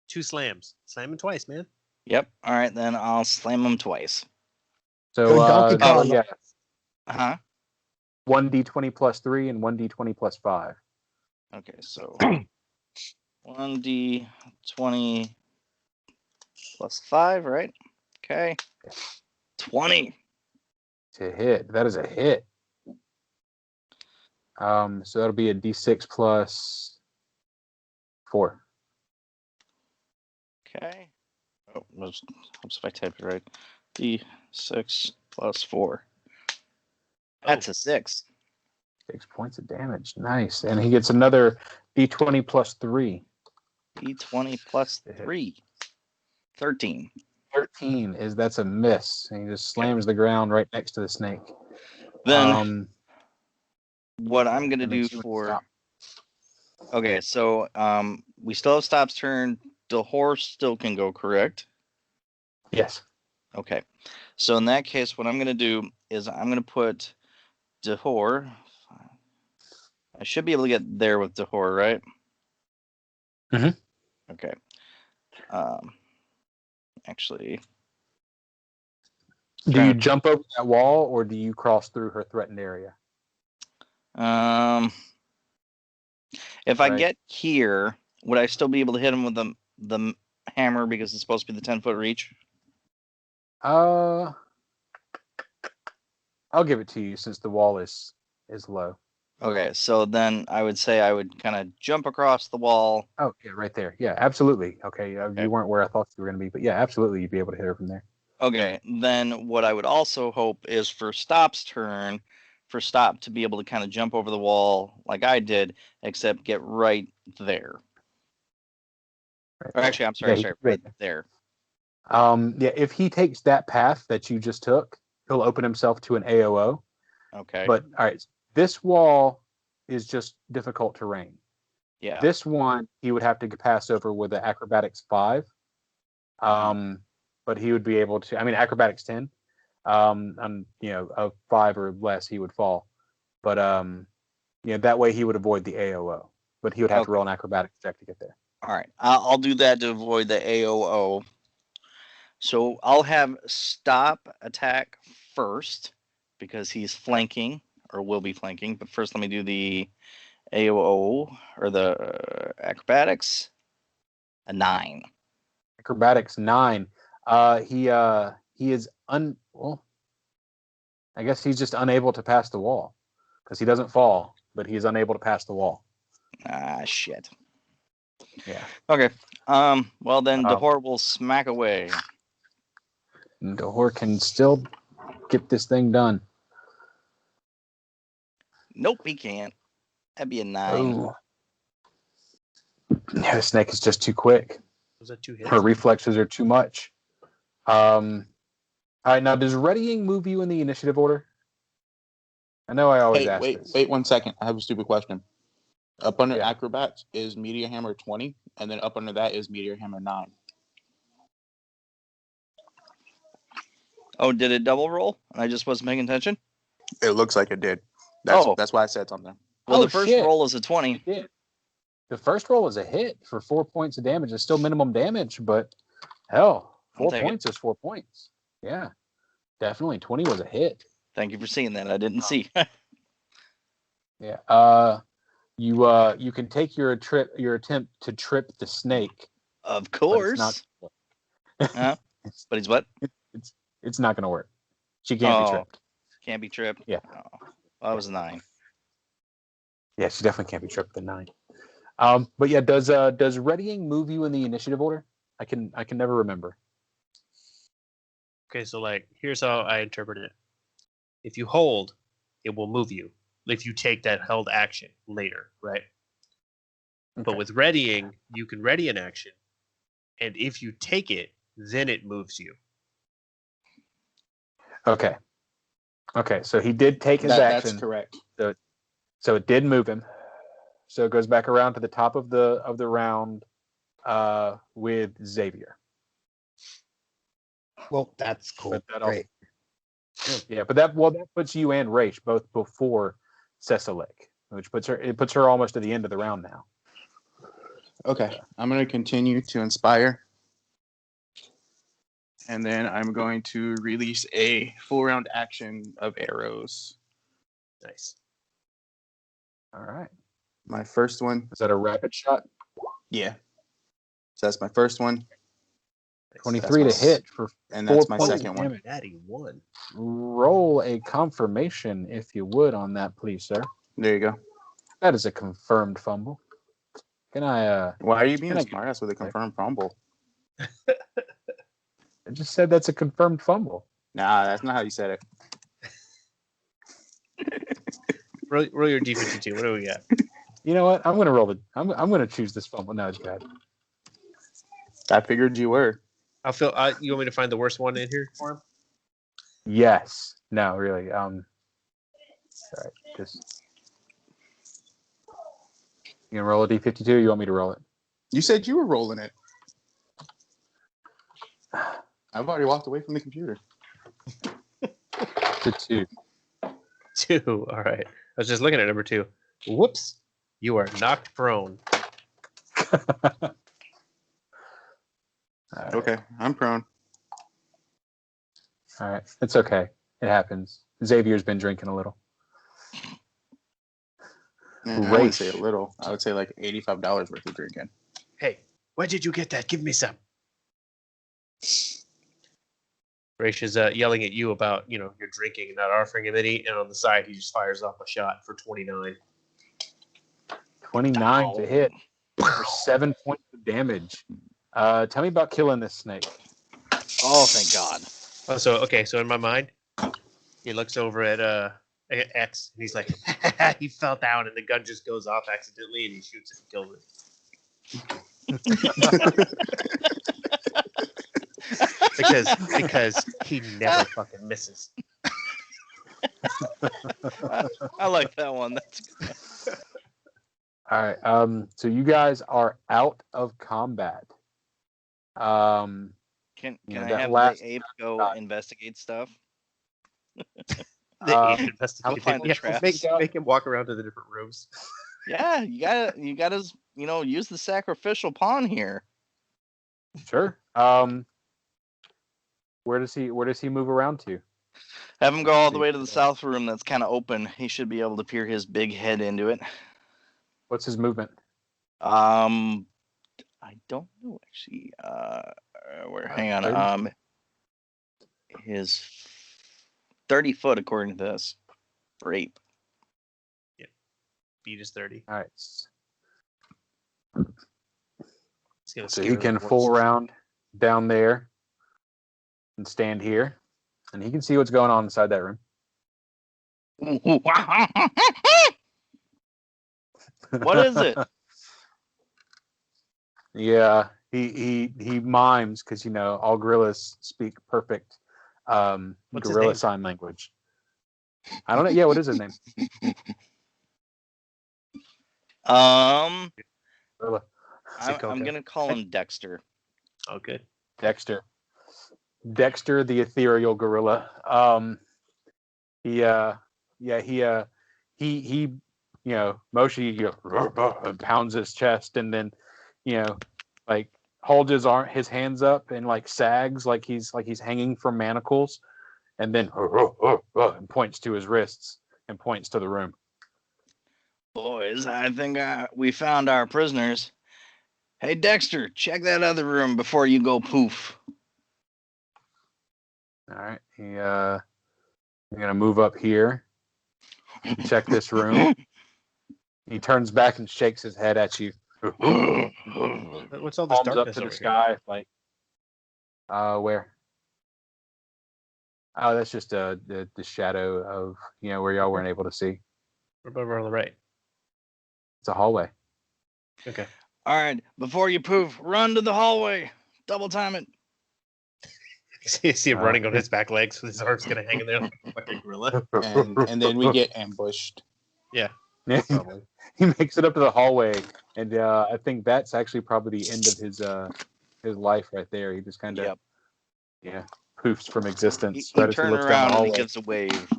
2 slams. Slam him twice, man. Yep. All right, then I'll slam them twice. So Go Donkey Kong. yeah, Uh-huh. 1d20 +3 and 1d20 +5. Okay, so 1d20 +5, right? Okay. 20. To hit. That is a hit. So that'll be a d6 +4. Okay. Oh, helps if I type it right. D6 +4. That's a 6. 6 points of damage. Nice. And he gets another d20 +3. D20 +3. 13. 13 that's a miss. And he just slams the ground right next to the snake. Then what I'm gonna that do makes you for stop. Okay, so we still have Stop's turn. Dahor still can go, correct? Yes. Okay. So in that case, what I'm going to do is I'm going to put Dahor. I should be able to get there with Dahor, right? Mhm. Okay. Actually, Do you jump over that wall or do you cross through her threatened area? if I Right. get here, would I still be able to hit him with the hammer because it's supposed to be the 10-foot reach? I'll give it to you since the wall is low. Okay, so then I would say I would kind of jump across the wall. Oh, yeah, right there. Yeah, absolutely. Okay, Okay. you weren't where I thought you were going to be, but yeah, absolutely, you'd be able to hit her from there. Okay, then what I would also hope is for Stop's turn, for Stop to be able to kind of jump over the wall like I did, except get right there. Right Or there. actually, I'm sorry, Yeah, right there. Yeah, if he takes that path that you just took, he'll open himself to an AOO. Okay. But all right, this wall is just difficult terrain. Yeah. This one he would have to pass over with the acrobatics 5. But he would be able to. I mean, acrobatics 10. And a 5 or less, he would fall. But that way he would avoid the AOO. But he would have to roll an acrobatics check to get there. All right, I'll do that to avoid the AOO. So I'll have Stop attack first because he's flanking or will be flanking. But first, let me do the AOO or the acrobatics. A 9. Acrobatics 9. He is well, I guess he's just unable to pass the wall because he doesn't fall, but he is unable to pass the wall. Ah, shit. Yeah. Okay. Well then, Dahor will smack away. Dahor can still get this thing done. Nope, he can't. That'd be a 9. Oh. Yeah, the snake is just too quick. Was that 2 hits? Her reflexes are too much. All right, now does readying move you in the initiative order? I know I always ask this. Wait 1 second. I have a stupid question. Up under Yeah. acrobats is Meteor Hammer 20, and then up under that is Meteor Hammer 9. Oh, did it double roll? And I just wasn't paying attention? It looks like it did. That's why I said something. Well, the first roll is a 20. It did. The first roll is a hit for 4 points of damage. It's still minimum damage, but hell, 4 points is 4 points. Yeah, definitely. 20 was a hit. Thank you for seeing that. I didn't see. Yeah. You can take your attempt to trip the snake. Of course. But it's what? It's not going to work. She can't be tripped. Can't be tripped. Yeah. Oh, well, that was a 9. Yeah, she definitely can't be tripped with a 9. But yeah, does readying move you in the initiative order? I can never remember. Okay, so here's how I interpret it. If you hold, it will move you. If you take that held action later, right? Okay. But with readying, you can ready an action, and if you take it, then it moves you. Okay. So he did take his action. That's correct. So it did move him. So it goes back around to the top of the round with Xavier. Well, that's cool. Great. Yeah, but that puts you and Raish both before Cecilik, which puts her almost at the end of the round now. Okay, I'm going to continue to inspire. And then I'm going to release a full round action of arrows. Nice. All right. My first one. Is that a rapid shot? Yeah. So that's my first one. 23 to hit for and 4 that's my points second of one. damage. Daddy won. Roll a confirmation, if you would, on that, please, sir. There you go. That is a confirmed fumble. Can I? Why are you being a smartass with a confirmed fumble? I just said that's a confirmed fumble. Nah, that's not how you said it. roll your D52. What do we got? You know what? I'm gonna roll I'm gonna choose this fumble. No, it's bad. I figured you were. You want me to find the worst one in here for him? Yes. No, really. All right. Just You gonna roll a d52? Or you want me to roll it? You said you were rolling it. I've already walked away from the computer. It's a 2. 2. All right. I was just looking at number 2. Whoops. You are knocked prone. All right. Okay, I'm prone. All right. It's okay. It happens. Xavier's been drinking a little. I wouldn't say a little. I would say like $85 worth of drinking. Hey, where did you get that? Give me some. Raish is yelling at you about, you're drinking and not offering him any, and on the side he just fires off a shot for 29. 29 to hit for 7 points of damage. Tell me about killing this snake. Oh, thank God. Oh, so in my mind, he looks over at X and he's like, he fell down and the gun just goes off accidentally and he shoots it and kills it. because he never fucking misses. I like that one. That's good. All right. So you guys are out of combat. Can Yeah, I that have last the ape go investigate stuff? The Um, ape investigated. find the Yeah, traps. make him walk around to the different rooms. Yeah, you gotta use the sacrificial pawn here. Sure. Where does he move around to? Have him go all the way to the south room that's kind of open. He should be able to peer his big head into it. What's his movement? I don't know actually. Hang on. 30? His 30 foot according to this. For ape. Speed is 30. All right. He's gonna So scare he can the full horses. round down there and stand here, and he can see what's going on inside that room. What is it? Yeah, he mimes because all gorillas speak perfect What's his gorilla name? sign language. I don't know. Yeah, what is his name? I'm Gorilla. gonna call him Dexter. Oh, good. Dexter, the ethereal gorilla. He Moshi and pounds his chest and then like holds his hands up and like sags like he's hanging from manacles and then and points to his wrists and points to the room. Boys, I think we found our prisoners. Hey Dexter, check that other room before you go poof. All right, you're gonna move up here, check this room. He turns back and shakes his head at you. What's all this Palms up darkness to the over sky, like where? Oh, that's just the shadow of where y'all weren't able to see. here? Over on the right. It's a hallway. Okay. All right, before you poof, run to the hallway. Double time it. You see him running on his back legs with his arms gonna hang in there like a fucking gorilla. And then we get ambushed. Yeah. Yeah, Probably. he makes it up to the hallway, and I think that's actually probably the end of his life right there. He just kind of poofs from existence. He right as he turns looks down the around and he hallway. gives a wave.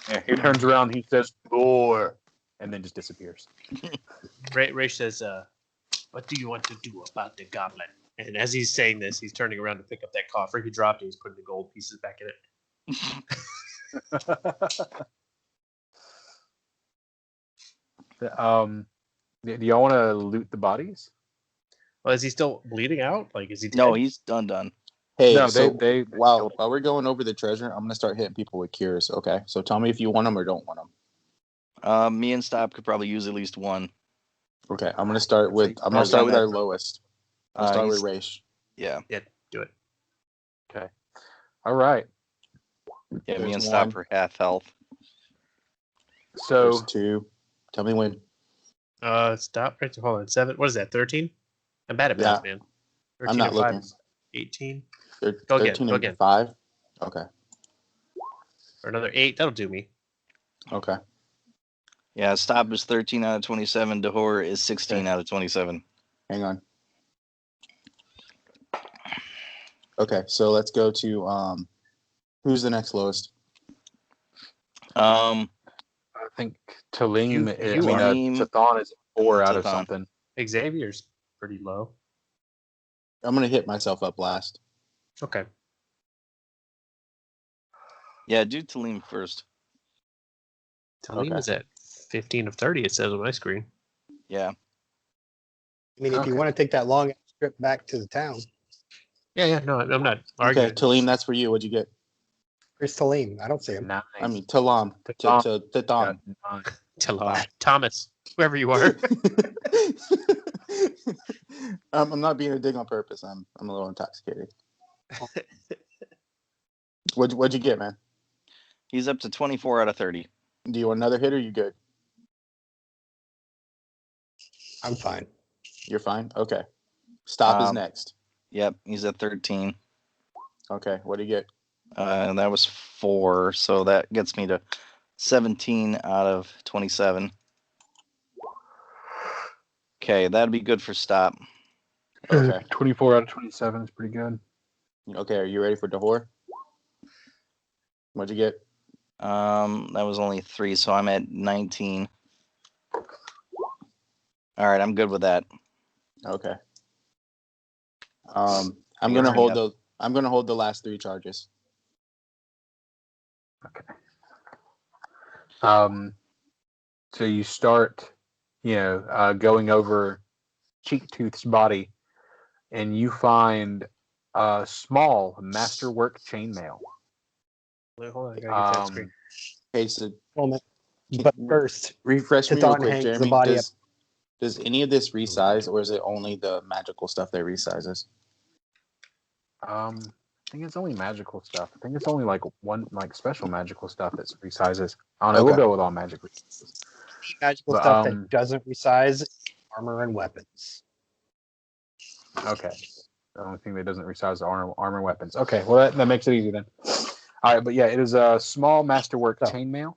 Yeah, he turns around, he says "door," and then just disappears. Raish says, "What do you want to do about the goblin?" And as he's saying this, he's turning around to pick up that coffer he dropped, and he's putting the gold pieces back in it. Do y'all want to loot the bodies? Well, is he still bleeding out? Like, is he dead? No, he's done. Hey, No, so they while we're going over the treasure, I'm gonna start hitting people with cures. Okay, so tell me if you want them or don't want them. Me and Stop could probably use at least one. Okay, I'm gonna start with our lowest. I'll start with Raish. Yeah. Yeah, do it. Okay. All right. Yeah, me There's and Stop one. for half health. So There's 2. Tell me when. Stop. Right, hold on. 7. What is that? 13? I'm bad at Yeah. math, man. 13 I'm not and 5 looking. is 18. They're Go again, 13 go and again. 5. Okay. Or another 8. That'll do me. Okay. Yeah, Stop is 13 out of 27. Dahor is 16 out of 27. Hang on. Okay, so let's go to who's the next lowest? Um, I think Talim, You Tathan is 4 out of Tathan. something. Xavier's pretty low. I'm gonna hit myself up last. Okay. yeah, do Talim first. Talim Okay. is at 15 of 30, it says on my screen. Yeah. I mean, if you Okay. want to take that long trip back to the town, Yeah, no, I'm not arguing. Okay, Talim, that's for you. What'd you get? where's Talim? I don't see him. 9. I mean, Talam. Talam. Tatam. Got 9. Thomas, whoever you are. I'm not being a dig on purpose. I'm a little intoxicated. What'd you get, man? He's up to 24 out of 30. Do you want another hit or you good? I'm fine. You're fine? Okay. Stop is next. Yep, he's at 13. Okay, what do you get? And that was 4, so that gets me to 17 out of 27. Okay, that'd be good for Stop. Okay. 24 out of 27 is pretty good. Okay, are you ready for Dahor? What'd you get? That was only 3, so I'm at 19. All right, I'm good with that. Okay. I'm You gonna already hold the last 3 charges. Okay. So you start, going over Cheektooth's body, and you find a small masterwork chainmail. Wait, hold on, I gotta get that Um, screen. Okay, so Moment. But first, refresh me real Tathan quick, hangs the Jeremy. body up. Does any of this resize, or is it only the magical stuff that resizes? I think it's only magical stuff. I think it's only like one special magical stuff that resizes. I don't know. We'll Okay. go with all magic resizes. Magical But, stuff that doesn't resize armor and weapons. Okay. The only thing that doesn't resize is armor weapons. Okay, well that makes it easy then. All right, but yeah, it is a small masterwork chainmail,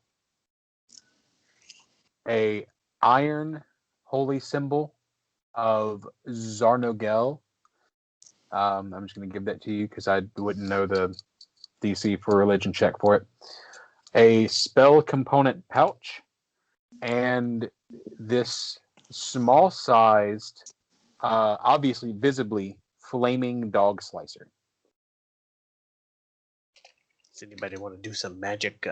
a iron holy symbol of Zarnogel. I'm just going to give that to you because I wouldn't know the DC for religion check for it. A spell component pouch, and this small-sized, obviously visibly flaming dog slicer. Does anybody want to do some magic?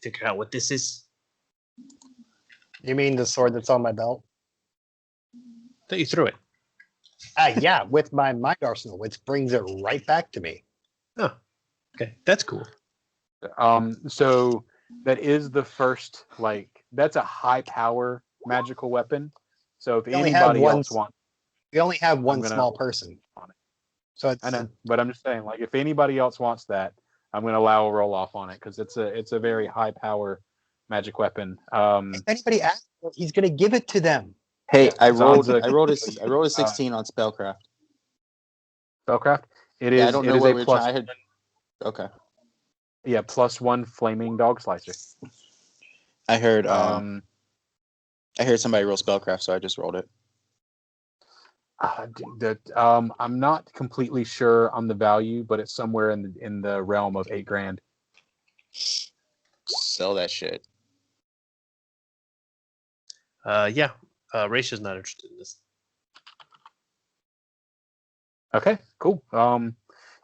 Figure out what this is? You mean the sword that's on my belt? Thought you threw it. Yeah, with my mind arsenal, which brings it right back to me. Oh, okay, that's cool. So that is the first, that's a high power magical weapon. So if We only have anybody one- else wants, We only have one gonna- small person. on it. So it's, I know, but I'm just saying, if anybody else wants that, I'm going to allow a roll off on it because it's a very high power magic weapon. if anybody asks, he's going to give it to them. Hey, Yeah, I rolled Zanza- a 16 on spellcraft. Spellcraft. It is. Yeah, I don't it know is what a we're plus. trying. Okay. Yeah, +1 flaming dog slicer. I heard Um, somebody roll spellcraft, so I just rolled it. I'm not completely sure on the value, but it's somewhere in the realm of $8,000. Sell that shit. Yeah. Raisha's not interested in this. Okay, cool.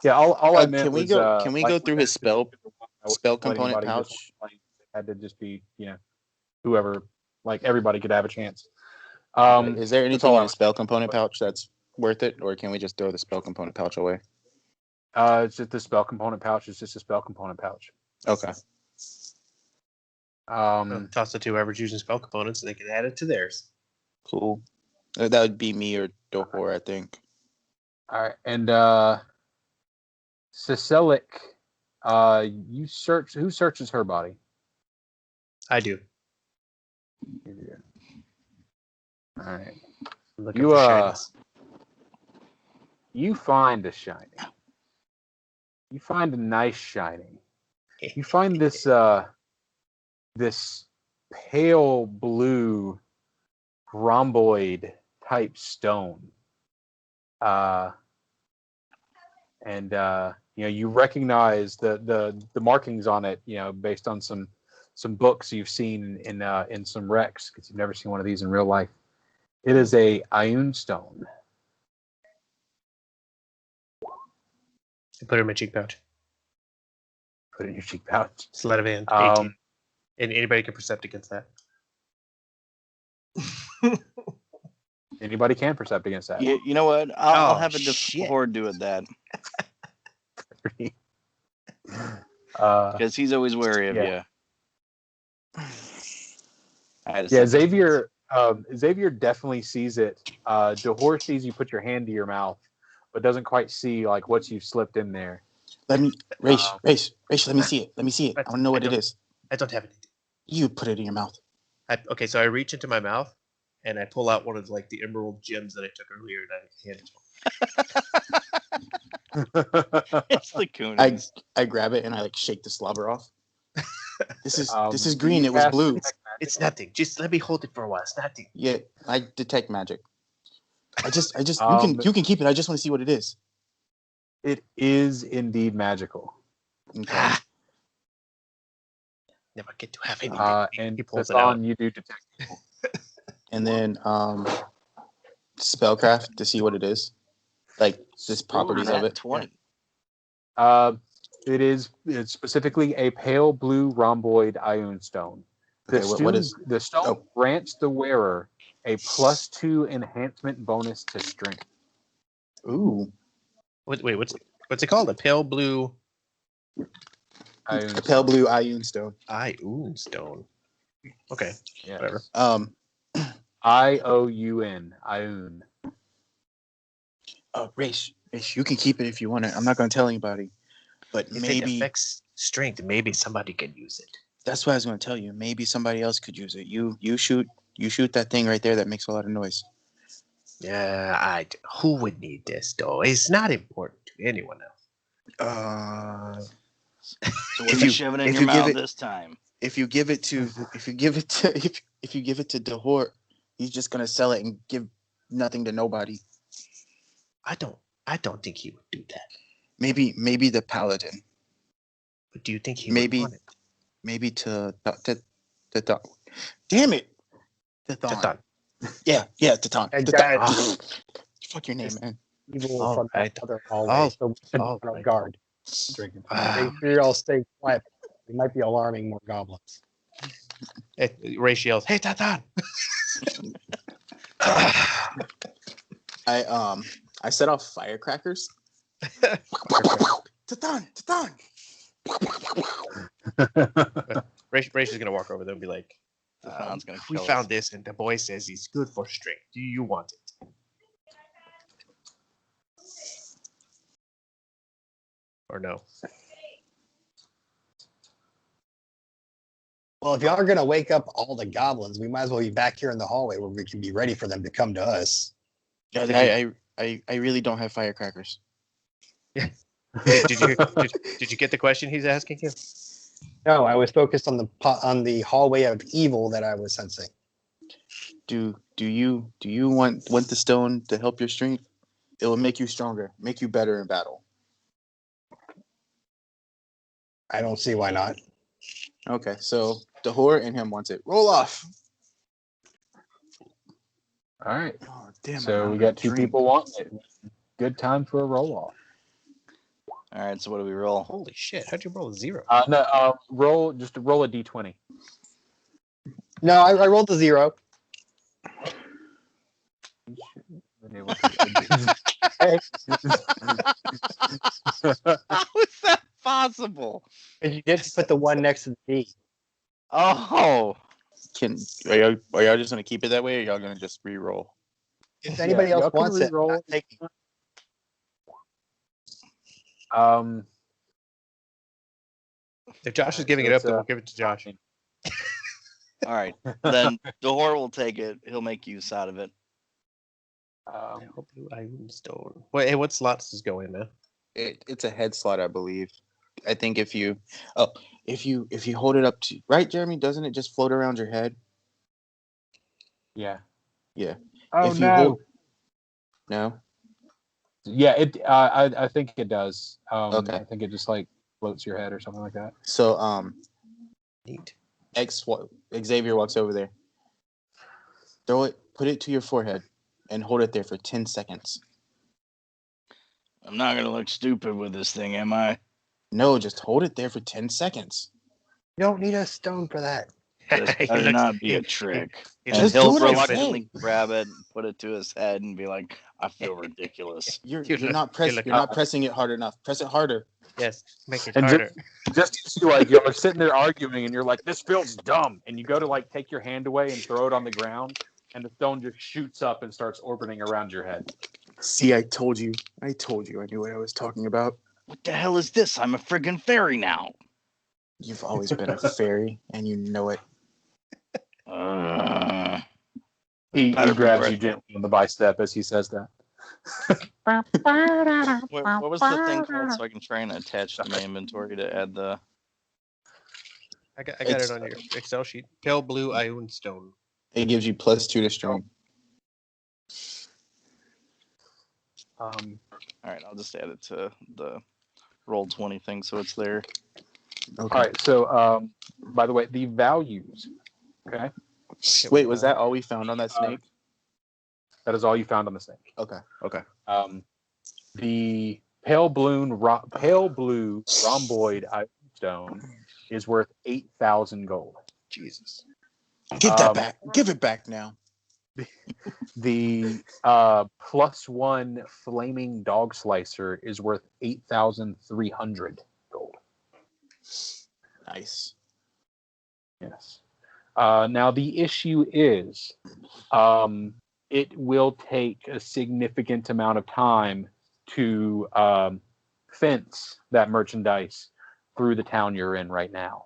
Yeah, all I meant can we was, go? Can we go through his spell let component anybody just pouch? complain. It had to just be, whoever, everybody could have a chance. Is there that's anything all in I a was- spell component pouch that's worth it, or can we just throw the spell component pouch away? It's just the spell component pouch. It's just a spell component pouch. Okay. Toss it to whoever's using spell components, and they can add it to theirs. Cool. That would be me or Dohor, I think. All right, and Cecilic, who searches her body? I do. All right. I'm looking You for shinies. you find a shiny. You find a nice shiny. You find this pale blue rhomboid type stone. And you recognize the markings on it, based on some books you've seen in some wrecks, because you've never seen one of these in real life. It is a Ioun stone. Put it in my cheek pouch. Put it in your cheek pouch. Sleight of hand. 18. And anybody can percept against that. Anybody can percept against that. You know what? I'll Oh, have a shit. Dahor do it that. Uh, Because he's always wary of yeah. you. Xavier definitely sees it. Dahor sees you put your hand to your mouth, but doesn't quite see like what you've slipped in there. Let me, Raish, let me see it. Let me see it. I want to know what it is. I don't have it. You put it in your mouth. Okay, so I reach into my mouth and I pull out one of like the emerald gems that I took earlier and I hand it to him. It's the Coonies. I grab it and I like shake the slobber off. This is green. It was blue. It's nothing. Just let me hold it for a while. It's nothing. Yeah, I detect magic. I just you can keep it. I just want to see what it is. It is indeed magical. Okay. Never get to have anything. And He pulls it out. you do detect people. And then spellcraft to see what it is, like just properties of it. 20. It's specifically a pale blue rhomboid Ioun stone. The stone grants the wearer a +2 enhancement bonus to strength. Ooh. Wait, what's it called? A pale blue A pale blue Ioun stone. Ioun stone. Okay. Yes. Whatever. Ioun. Ioun. Oh, Raish, you can keep it if you want it. I'm not going to tell anybody. But If maybe it affects strength, maybe somebody can use it. that's what I was going to tell you. Maybe somebody else could use it. You shoot that thing right there that makes a lot of noise. Yeah, who would need this though? It's not important to anyone else. So what are you shoving in your mouth this time? If you give it to Dahor, he's just gonna sell it and give nothing to nobody. I don't think he would do that. Maybe the paladin. But do you think he Maybe- would want it? Maybe to damn it, Tathon. Yeah, Tathon. Hey, Tathon. guys. Fuck your name, man. Evil All from right. the other hallway, so we should be all on right. guard. Drinking. Make sure you all stay quiet. We might be alarming more goblins. Raish yells, "Hey, Tathon!" I set off firecrackers. Tathon. Raish is gonna walk over there and be like, Tathon's gonna "We kill found us. this, and the boy says he's good for strength. Do you want it?" Or no? Well, if y'all are gonna wake up all the goblins, we might as well be back here in the hallway where we can be ready for them to come to us. I really don't have firecrackers. Did you get the question he's asking you? No, I was focused on the hallway of evil that I was sensing. Do you want the stone to help your strength? It will make you stronger, make you better in battle. I don't see why not. Okay, so Dahor and him wants it. Roll off. All right. Oh, damn, So we got two people wanting it. Good time for a roll off. All right, so what do we roll? Holy shit! How'd you roll a 0? Roll a d20. No, I rolled a 0. How is that possible? And you did put the 1 next to the D. Oh, Are y'all just gonna keep it that way, or y'all gonna just re-roll? If anybody else y'all can wants it, re-roll. I'm not taking it. If Josh is giving it up, then we'll give it to Josh. all right. Then Dahor will take it. He'll make use out of it. Blue Ioun stone. Wait, hey, what slot does this go in, man? It's a head slot, I believe. I think if you hold it up to right, Jeremy, doesn't it just float around your head? Yeah. Yeah. Oh If you no. hold no. Yeah, it. I think it does. Okay. I think it just like floats your head or something like that. So Neat. Xavier walks over there. Throw it, put it to your forehead, and hold it there for 10 seconds. I'm not gonna look stupid with this thing, am I? No, just hold it there for 10 seconds. You don't need a stone for that. This He better looks- not be he- a trick. he And Just looks he'll do what I reluctantly say. grab it, put it to his head, and be like, "I feel ridiculous." You're You look- not you look- pressing it hard enough. Press it harder. Yes, make it And harder. just like you're sitting there arguing, and you're like, "This feels dumb," and you go to like take your hand away and throw it on the ground, and the stone just shoots up and starts orbiting around your head. See, I told you. I knew what I was talking about. What the hell is this? I'm a friggin' fairy now. You've always been a fairy, and you know it. He Better be grabs worth you it. gently on the bicep as he says that. What was the thing called so I can try and attach to my inventory to add the... I got It's- it on your Excel sheet. Pale blue Ion stone. It gives you +2 to strength. All right, I'll just add it to the Roll20 thing so it's there. Okay. All right. So, by the way, the values. Okay, Wait, was that all we found on that snake? that is all you found on the snake. Okay. The pale blue rhomboid stone is worth 8,000 gold. Jesus. Give that back. Give it back now. The +1 flaming dog slicer is worth 8,300 gold. Nice. Yes. Now the issue is, it will take a significant amount of time to fence that merchandise through the town you're in right now.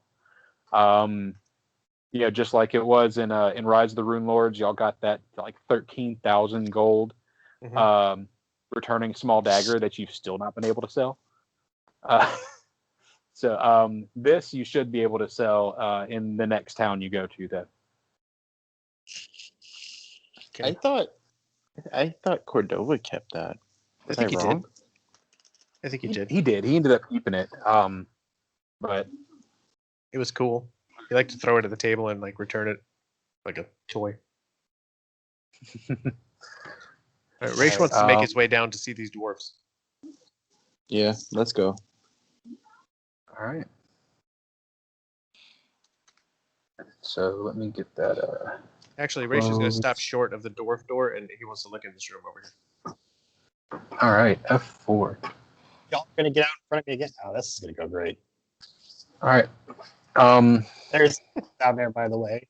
Just like it was in Rise of the Runelords, y'all got that like 13,000 gold returning small dagger that you've still not been able to sell. So this you should be able to sell in the next town you go to. Then I thought Cordova kept that. I Was think I he wrong? did. I think he did. he did. He ended up keeping it. But It was cool. He liked to throw it at the table and like return it like a toy. All right, Raish wants to make his way down to see these dwarfs. Yeah, let's go. all right. So let me get that. Actually, Raish is going to Close. stop short of the dwarf door, and he wants to look in this room over here. All right, F4. Y'all are gonna get out in front of me again. Oh, this is gonna go great. All right. There's down there, by the way.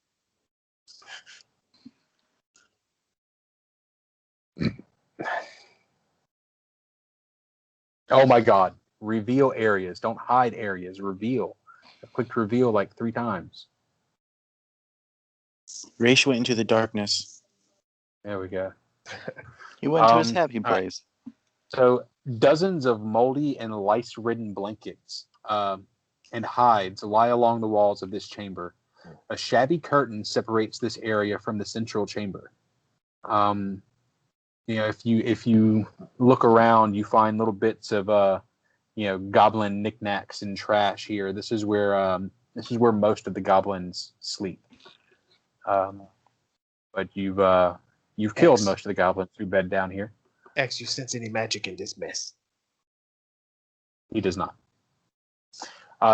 Oh my God! Reveal areas. Don't hide areas. Reveal. I clicked reveal like 3 times. Raish went into the darkness. There we go. He went to his happy all right. place. So dozens of moldy and lice-ridden blankets and hides lie along the walls of this chamber. A shabby curtain separates this area from the central chamber. If you look around, you find little bits of goblin knickknacks and trash here. This is where most of the goblins sleep. But you've killed most of the goblins who bed down here. X, you sense any magic in this mess? He does not.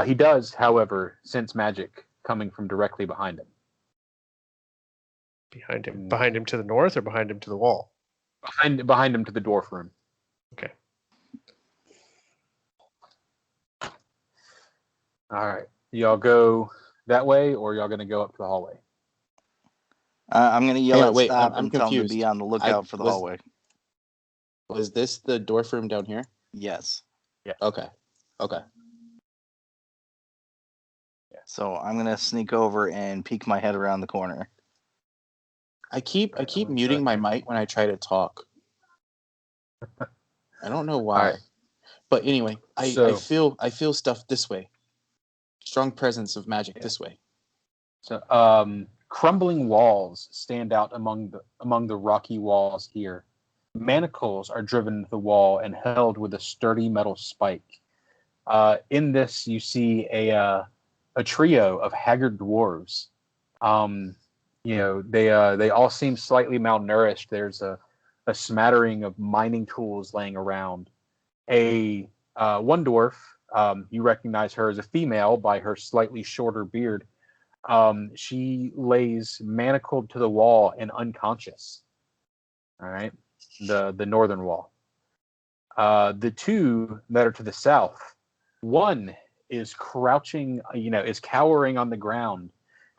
He does, however, sense magic coming from directly behind him. Behind him to the north, or behind him to the wall? Behind him to the dwarf room. Okay. All right. Y'all go that way, or y'all gonna go up to the hallway? I'm going to yell Hang on, at wait, Stop I'm and tell him to confused. be on the lookout for the was- hallway. Was this the dwarf room down here? Yes. Okay. So I'm going to sneak over and peek my head around the corner. I keep muting my mic when I try to talk. I don't know why. All right. But anyway, I So- feel stuff this way. Strong presence of magic this way. So, crumbling walls stand out among the rocky walls here. Manacles are driven into the wall and held with a sturdy metal spike. In this, you see a trio of haggard dwarves. They all seem slightly malnourished. There's a smattering of mining tools laying around. One dwarf, you recognize her as a female by her slightly shorter beard. She lays manacled to the wall and unconscious. All right, the northern wall. The two that are to the south, one is crouching, is cowering on the ground,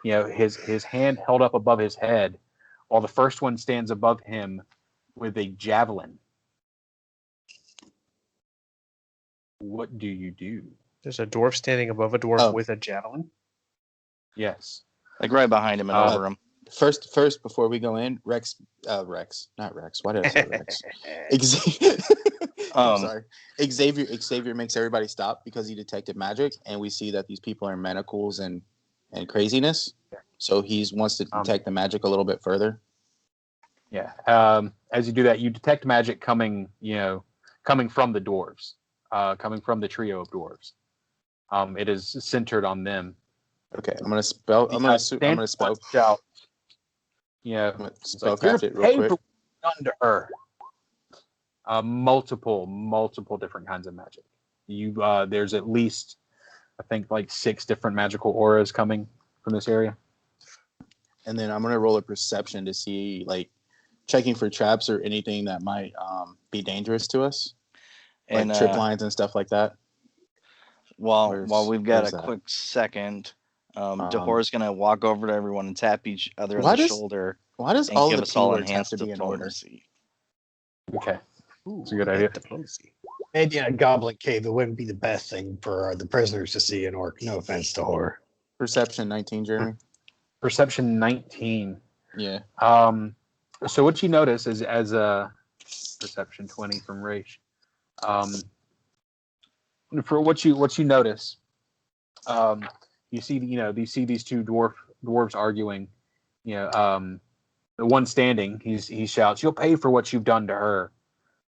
his hand held up above his head, while the first one stands above him with a javelin. What do you do? There's a dwarf standing above a dwarf with a javelin. Yes. Like right behind him and over him. First, before we go in, Rex, not Rex. Why did I say Rex? I'm sorry. Xavier makes everybody stop because he detected magic, and we see that these people are manacles and craziness. So he wants to detect the magic a little bit further. Yeah. As you do that, you detect magic coming from the dwarves, coming from the trio of dwarves. It is centered on them. Okay, I'm gonna spell. Shout. Spellcraft it real quick. Done to her. Multiple different kinds of magic. There's at least, I think, like 6 different magical auras coming from this area. And then I'm gonna roll a perception to see, like, checking for traps or anything that might be dangerous to us, like And trip lines and stuff like that. While we've got a quick second, Dahor's gonna walk over to everyone and tap each other on the shoulder. Why does and all give the us all keywords have enhanced to be in order? diplomacy? Okay. It's a good idea. Diplomacy. Maybe in a goblin cave, it wouldn't be the best thing for the prisoners to see an orc. No offense to horror. Perception 19, Jeremy. Perception 19. Yeah. So what you notice is, as a perception 20 from Raish. For what you notice, you see these two dwarves arguing. The one standing, he shouts, "You'll pay for what you've done to her."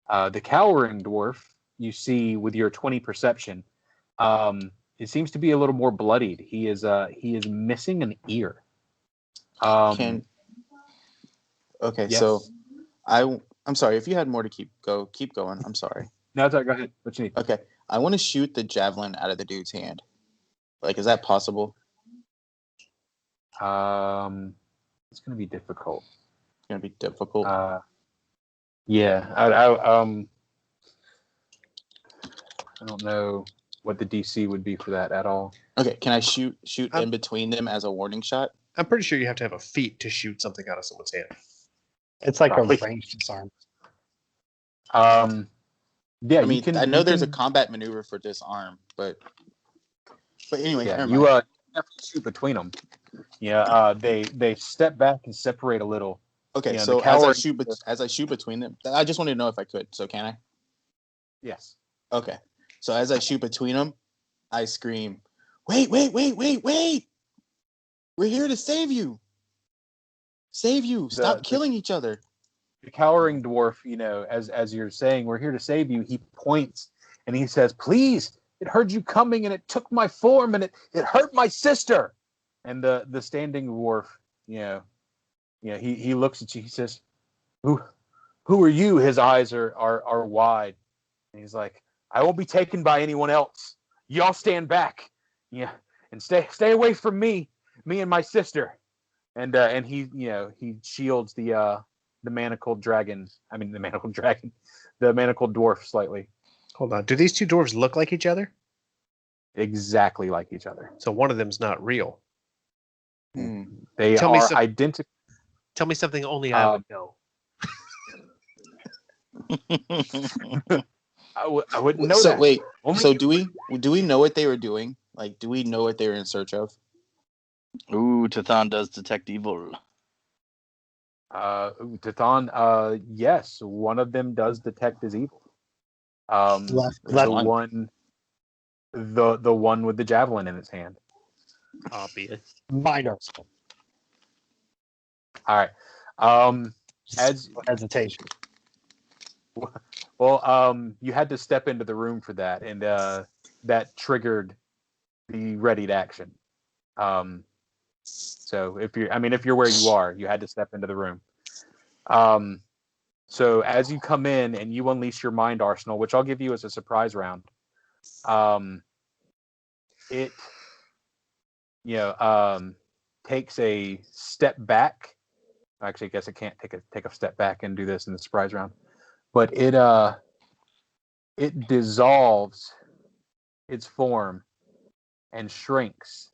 The cowering dwarf, you see with your 20 perception, it seems to be a little more bloodied. He is missing an ear. Okay, yes. so I'm sorry if you had more to keep going. I'm sorry. No, it's all right. Go ahead. What you need? Okay, I want to shoot the javelin out of the dude's hand. Like, is that possible? It's going to be difficult. It's gonna be difficult. Yeah, I don't know what the DC would be for that at all. Okay, can I shoot in between them as a warning shot? I'm pretty sure you have to have a feat to shoot something out of someone's hand. It's like Probably. a ranged disarm. Yeah, I mean, I know there's a combat maneuver for disarm, but anyway, Yeah, never you mind. definitely shoot between them. Yeah, they step back and separate a little. Okay, Yeah, so the coward- as I shoot between them, I just wanted to know if I could. So can I? Yes. Okay. So as I shoot between them, I scream, "Wait! We're here to save you! Save you! Stop killing each other!" The cowering dwarf, as you're saying, "We're here to save you," he points and he says, "Please, it heard you coming and it took my form and it hurt my sister." And the standing dwarf, he looks at you. He says, "Who are you?" His eyes are wide, and he's like, "I won't be taken by anyone else. Y'all stand back, and stay away from me and my sister." And he shields the manacled dragon. I mean the manacled dwarf slightly. Hold on. Do these two dwarves look like each other? Exactly like each other. So one of them's not real. They Tell me are some- identical. Tell me something only I would know. I wouldn't know So that. wait. Only So you do we know what they were doing? Like, do we know what they were in search of? Ooh, Tathan does detect evil. Tathan, yes, one of them does detect as evil. Left, The left. one, the one with the javelin in its hand. Obvious. Mind arsenal. All right. As No hesitation. well, you had to step into the room for that, and that triggered the readied action. So if you're where you are, you had to step into the room. So as you come in and you unleash your mind arsenal, which I'll give you as a surprise round, it takes a step back. Actually, I guess it can't take a step back and do this in the surprise round, but it dissolves its form and shrinks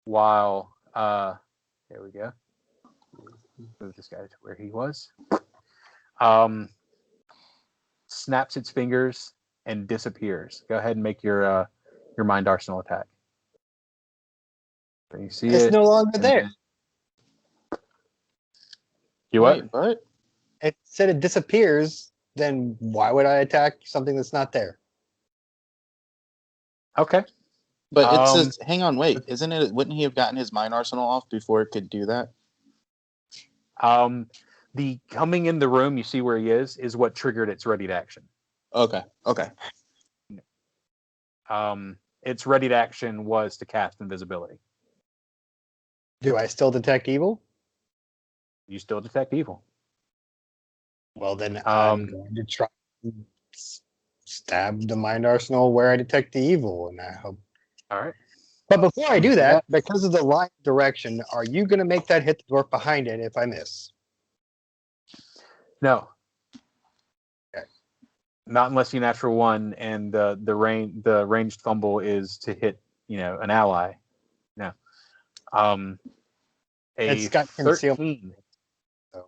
while there we go. Move this guy to where he was. Snaps its fingers and disappears. Go ahead and make your mind arsenal attack. So you see It's it. no longer there. You what? Wait, what? It said it disappears. Then why would I attack something that's not there? Okay. But it says, hang on, wait. Isn't it? Wouldn't he have gotten his mind arsenal off before it could do that? The coming in the room, you see where he is what triggered its readied action. Okay. Okay. Its readied action was to cast invisibility. Do I still detect evil? You still detect evil. Well, then I'm going to try and stab the mind arsenal where I detect the evil, and I hope. All right. But before I do that, because of the line of direction, are you going to make that hit the dwarf behind it if I miss? No. Okay. Not unless you natural one, and the ranged fumble is to hit an ally. No. It's A got 13. So.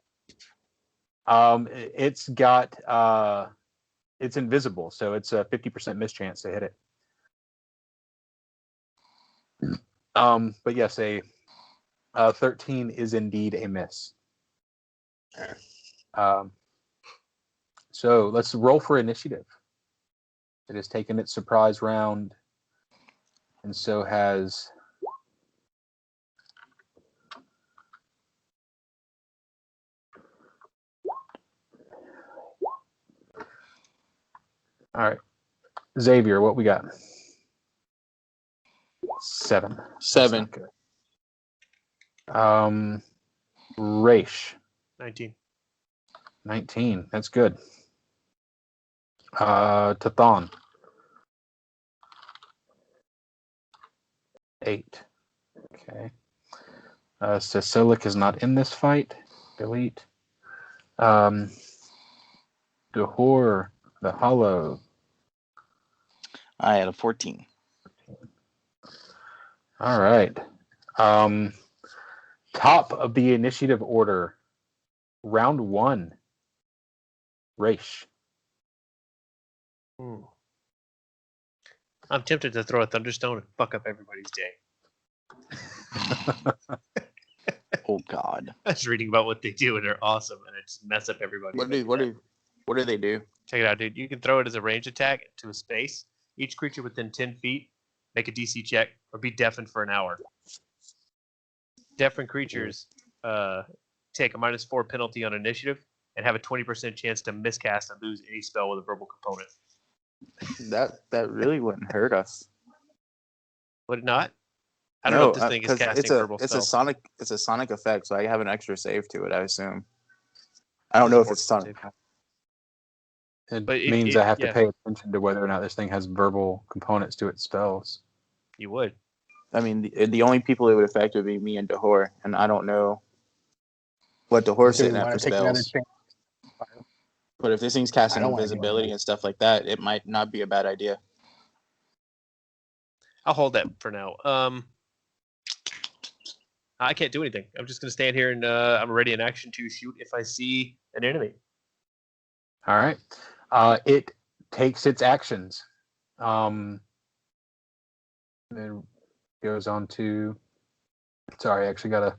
It's invisible, so it's a 50% mischance to hit it. But yes, a 13 is indeed a miss. So let's roll for initiative. It has taken its surprise round, and so has all right. Xavier, what we got? 7. 7. Raish. 19. 19. That's good. Tathan. 8. Okay. Sasilik is not in this fight. Delete. Dahor, the Hollow. I had a 14. All right. Top of the initiative order. Round 1. Raish. I'm tempted to throw a thunderstone and fuck up everybody's day. Oh God. I was reading about what they do and they're awesome and it just mess up everybody. What do they do? Check it out, dude. You can throw it as a range attack to a space. Each creature within 10 feet make a DC check or be deafened for an hour. Deafened creatures take a -4 penalty on initiative and have a 20% chance to miscast and lose any spell with a verbal component. That really wouldn't hurt us. Would it not? I don't know if this thing is 'cause casting verbal spells. It's a sonic effect, so I have an extra save to it, I assume. I don't know if it's sonic. It But means I have to pay attention to whether or not this thing has verbal components to its spells. You would. I mean, the only people it would affect would be me and Dahor, and I don't know what Dahor's Do we sitting at want for to take another spells. chance? But if this thing's casting I don't wanna go invisibility there. and stuff like that, it might not be a bad idea. I'll hold that for now. I can't do anything. I'm just going to stand here and I'm ready in action to shoot if I see an enemy. All right. It takes its actions. Then goes on to. Sorry, I actually got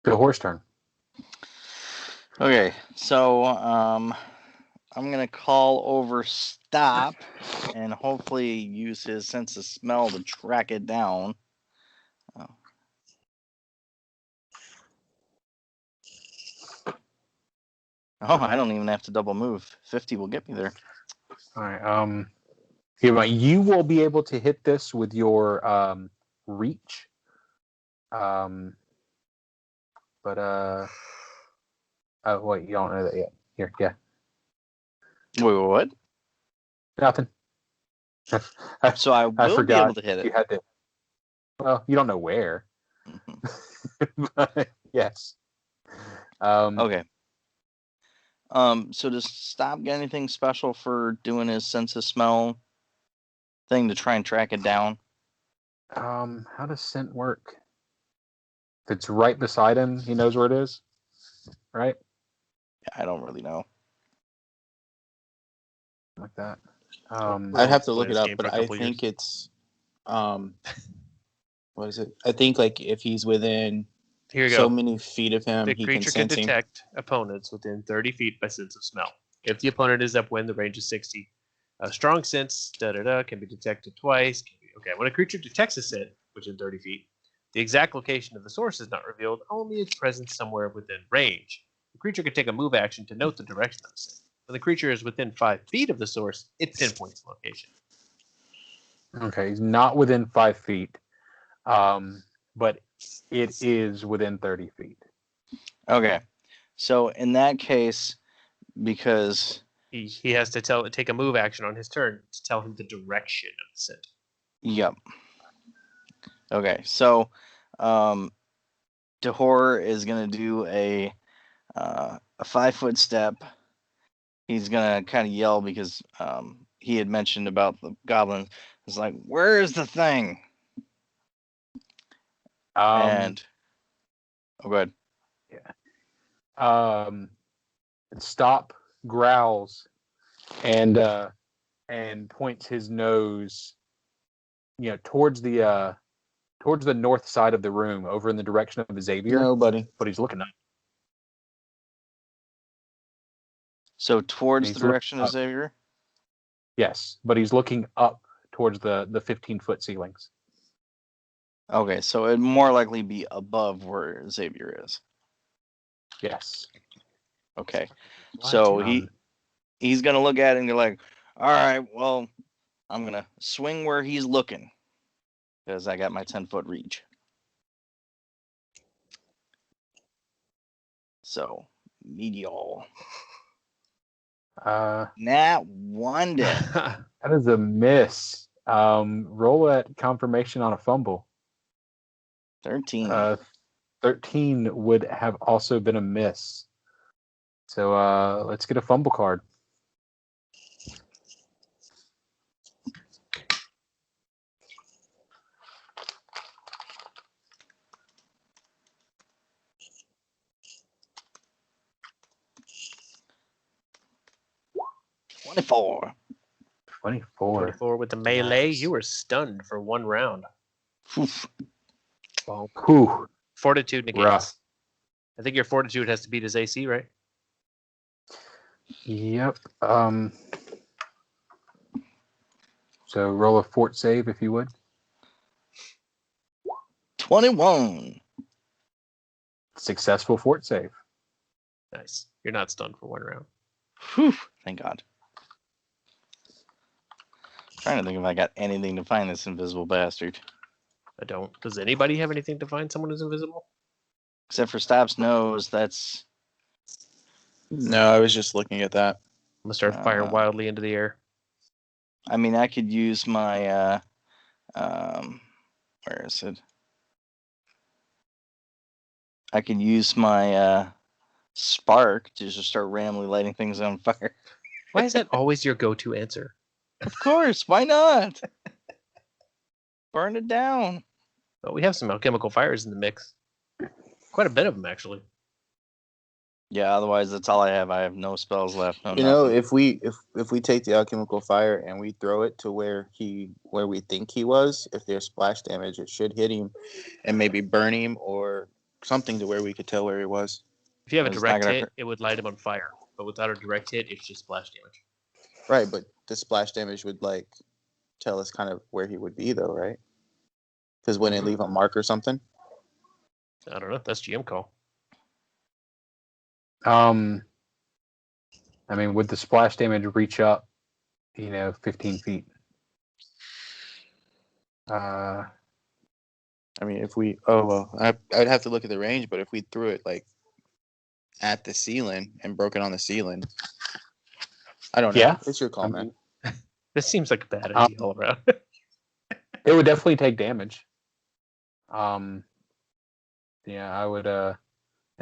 the horse turn. Okay, so I'm gonna call over stop and hopefully use his sense of smell to track it down. Oh, I don't even have to double move. 50 will get me there. All right. You will be able to hit this with your reach. But oh wait, you don't know that yet. Here, yeah. Wait, what? Nothing. So I will be able to hit You it. had to. Well, you don't know where. But yes. Okay. So does Stop get anything special for doing his sense of smell thing to try and track it down? How does scent work? If it's right beside him, he knows where it is, right? I don't really know. Like that. I'd have to look Play it this up, game but for a I couple think years. it's what is it? I think like if he's within Here you so go. many feet of him, The he can creature can sense him. detect opponents within 30 feet by sense of smell. If the opponent is upwind, the range is 60. A strong sense, can be detected twice. Okay, when a creature detects a scent within 30 feet, the exact location of the source is not revealed, only its presence somewhere within range. The creature can take a move action to note the direction of the scent. When the creature is within 5 feet of the source, it pinpoints the location. Okay, he's not within 5 feet, but it is within 30 feet. Okay. So in that case, because He has to take a move action on his turn to tell him the direction of the scent. yep. Okay, so Dehor is gonna do a 5-foot step. He's gonna kind of yell because he had mentioned about the goblin. It's like, where is the thing? And oh, go ahead. Stop growls and points his nose, towards the north side of the room, over in the direction of Xavier. No, buddy. But he's looking up. So towards He's the looking direction of up. Xavier. Yes, but he's looking up towards the 15-foot ceilings. Okay, so it'd more likely be above where Xavier is. Yes. Okay, so he's gonna look at it and be like, all right, well, I'm gonna swing where he's looking because I got my 10-foot reach. So medial. Nat one day. That is a miss. Roll that confirmation on a fumble. 13. 13 would have also been a miss. So let's get a fumble card. $24. 24 with the melee. Nice. You were stunned for 1 round. Oof. Whew. Fortitude negates. Rough. I think your fortitude has to beat his AC, right? Yep. So roll a fort save if you would. 21. Successful fort save. Nice. You're not stunned for 1 round. Whew. Thank God. Trying to think if I got anything to find this invisible bastard. I don't. Does anybody have anything to find someone who's invisible? Except for Stop's nose, that's... No, I was just looking at that. I'm going to start firing wildly into the air. I mean, I could use my... where is it? I could use my spark to just start randomly lighting things on fire. Why is that always your go-to answer? Of course, why not? Burn it down. Well, we have some alchemical fires in the mix. Quite a bit of them, actually. Yeah, otherwise that's all I have. I have no spells left. No You know, nothing. if we take the alchemical fire and we throw it to where we think he was, if there's splash damage, it should hit him and maybe burn him or something to where we could tell where he was. If you have a It's not direct gonna hit, hurt. it would light him on fire. but without a direct hit, it's just splash damage. Right, but the splash damage would like tell us kind of where he would be, though, right? Because wouldn't it leave a mark or something? I don't know. That's GM call. I mean, would the splash damage reach up, 15 feet? I mean, if we, I'd have to look at the range, but if we threw it like at the ceiling and broke it on the ceiling, I don't know. Yeah. It's your call, man. This seems like a bad idea all around. It would definitely take damage. Yeah, I would, and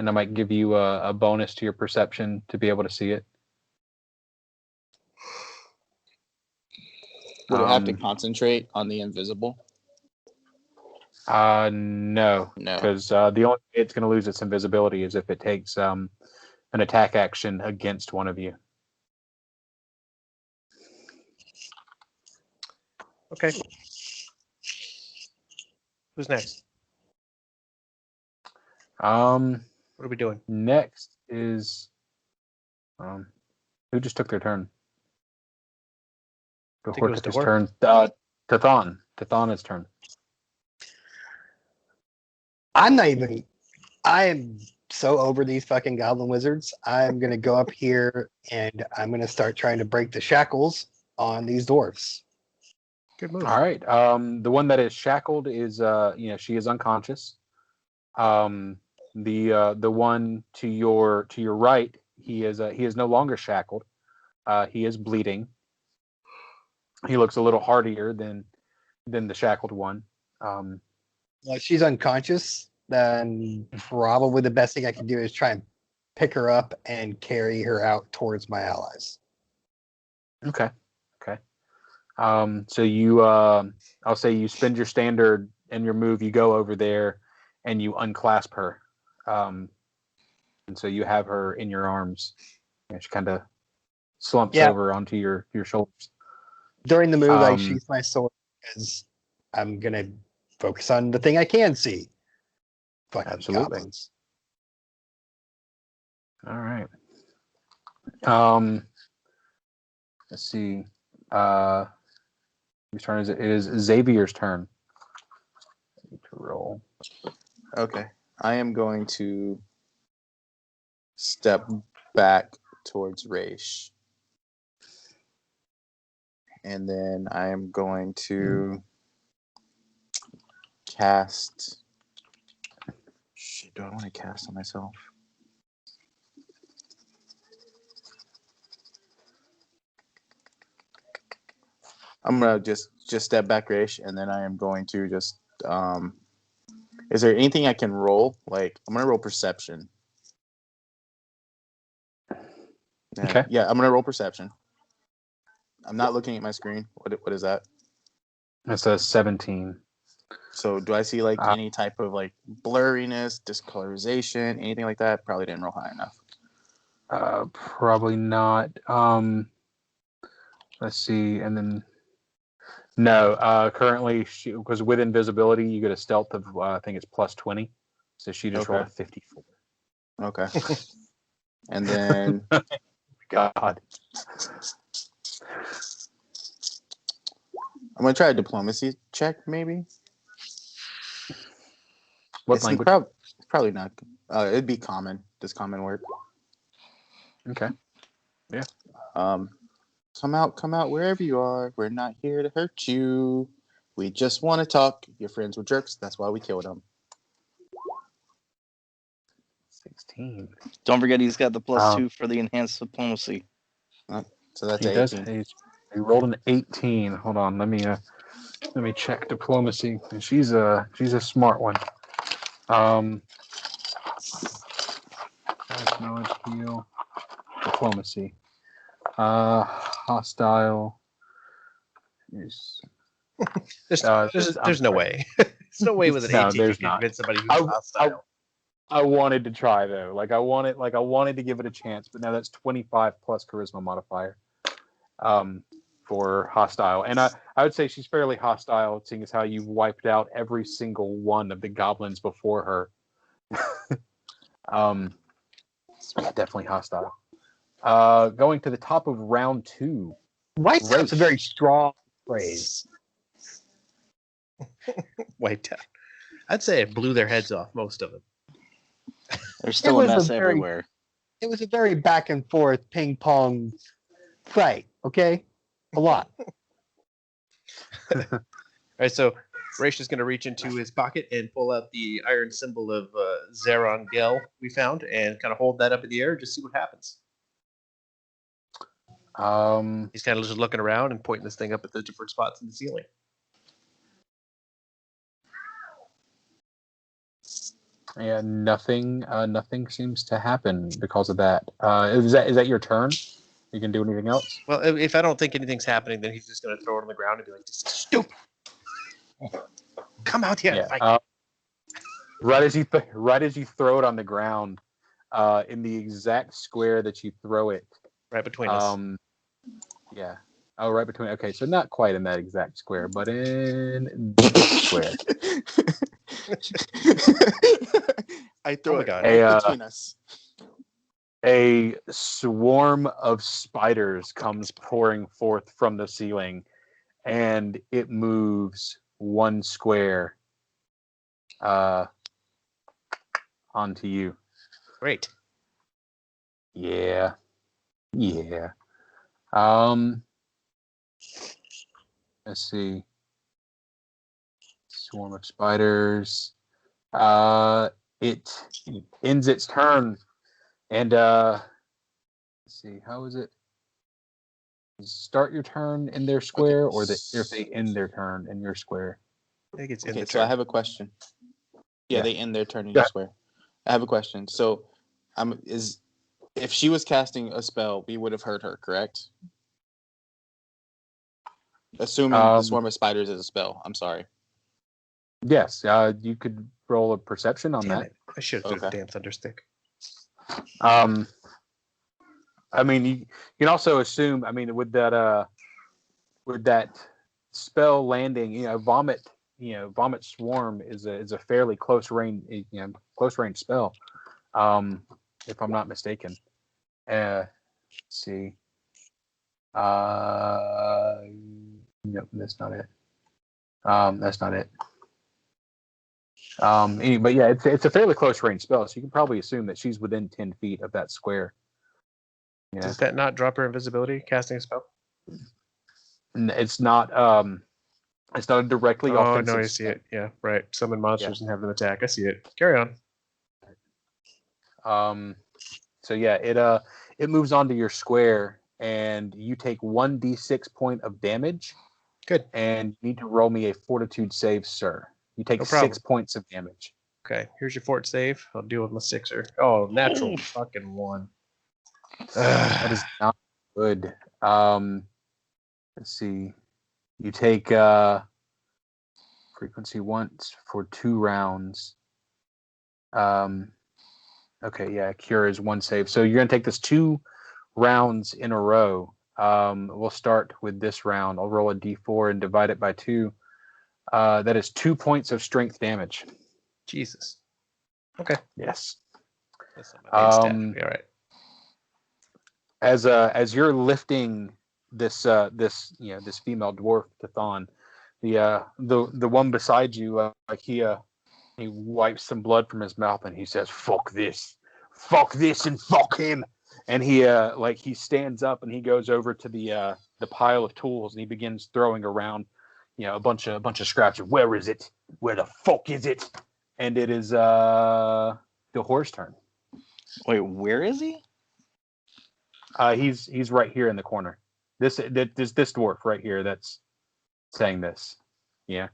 I might give you a bonus to your perception to be able to see it. Would it have to concentrate on the invisible? No, No. because the only way it's going to lose its invisibility is if it takes an attack action against one of you. Okay. Who's next? What are we doing? Next is who just took their turn? Before took his turn. Tathan. Tathan's turn. I am so over these fucking goblin wizards. I'm gonna go up here and I'm gonna start trying to break the shackles on these dwarfs. Good move. All right. The one that is shackled is she is unconscious. The one to your right, he is no longer shackled. He is bleeding. He looks a little hardier than the shackled one. Well, if she's unconscious, then probably the best thing I can do is try and pick her up and carry her out towards my allies. Okay. So you, I'll say you spend your standard and your move. You go over there and you unclasp her, and so you have her in your arms. And she kind of slumps over onto your shoulders. During the move, I sheath my sword because I'm gonna focus on the thing I can see. Fucking Absolutely. goblins. All right. Let's see. Whose turn is it? It is Xavier's turn. I need to roll. Okay. I am going to step back towards Raish. And then I am going to cast. Shit, do I want to cast on myself? I'm gonna just step back, Raish, and then I am going to just. Is there anything I can roll? Like, I'm gonna roll perception. Okay. Yeah, I'm gonna roll perception. I'm not looking at my screen. What is that? That's a 17. So do I see like any type of like blurriness, discolorization, anything like that? Probably didn't roll high enough. Probably not. Let's see, and then no. Currently, because with invisibility, you get a stealth of I think it's plus 20. So she just rolled a 54. Okay. And then God, I'm gonna try a diplomacy check, maybe. What language? Probably not. It'd be common. Does common work? Okay. Yeah. Come out wherever you are. We're not here to hurt you. We just want to talk. Your friends were jerks. That's why we killed them. 16. Don't forget he's got the +2 for the enhanced diplomacy. So that's He 18. does. He rolled an 18. Hold on. Let me check diplomacy. She's a smart one. Knowledge, heal, diplomacy. Hostile. There's no way. There's no way with an 18 you can convince somebody who's hostile. I wanted to try though. I wanted to give it a chance, but now that's 25 plus charisma modifier. For hostile. And I would say she's fairly hostile, seeing as how you've wiped out every single one of the goblins before her. Yeah, definitely hostile. Going to the top of round 2. Wiped out's a very Race. strong phrase. Wiped out. I'd say it blew their heads off, most of them. There's still a was a mess very- everywhere. It was a very back and forth ping pong fight. Okay, a lot. All right, so Raish is going to reach into his pocket and pull out the iron symbol of Zeron Gel we found and kind of hold that up in the air and just see what happens. He's kind of just looking around and pointing this thing up at the different spots in the ceiling. Yeah, nothing seems to happen because of that. Is that your turn? You can do anything else? Well, if I don't think anything's happening, then he's just going to throw it on the ground and be like, "This is stupid. Come out here and fight." Right as you throw it on the ground, in the exact square that you throw it, Right between us. yeah. Oh, right between. Okay, so not quite in that exact square, but in this square. I throw my it God. right between us. A swarm of spiders comes pouring forth from the ceiling, and it moves 1 square onto you. Great. Yeah. Let's see. Swarm of spiders. It ends its turn, and let's see. How is it? You start your turn in their square, or if they end their turn in your square. I think it's in Okay, the so I turn. have a question. Yeah, Yeah. they end their turn in Yeah. your square. I have a question. So, if she was casting a spell, we would have heard her, correct? Assuming the swarm of spiders is a spell. I'm sorry. Yes, you could roll a perception on Damn that. it. I should have threw the Okay. damn thunderstick. I mean, you can also assume. I mean, with that spell landing, vomit swarm is a fairly close range, close range spell. If I'm not mistaken. Let's see. Nope, that's not it. That's not it. But yeah, it's a fairly close range spell, so you can probably assume that she's within 10 feet of that square. Yeah. Does that not drop her invisibility, casting a spell? It's not a directly Oh, offensive no, I see spell. it. Yeah, right. Summon monsters and have them attack. I see it. Carry on. So yeah, it moves onto your square, and you take 1d6 point of damage. Good. And you need to roll me a fortitude save, sir. You take No problem. 6 points of damage. Okay, here's your fort save. I'll deal with my sixer. Oh, natural fucking 1. That is not good. Let's see. You take frequency once for 2 rounds. Okay, yeah, cure is 1 save. So you're gonna take this 2 rounds in a row. We'll start with this round. I'll roll a d4 and divide it by 2. That is 2 points of strength damage. Jesus. Okay. Yes. That's not my main stat. Be all right. As you're lifting this female dwarf to Thon, the one beside you, like he wipes some blood from his mouth and he says, fuck this, and fuck him." And he stands up and he goes over to the pile of tools and he begins throwing around, a bunch of scraps. Where is it? Where the fuck is it? And it is the horse turn. Wait, where is he? He's right here in the corner. This dwarf right here that's saying this. Yeah.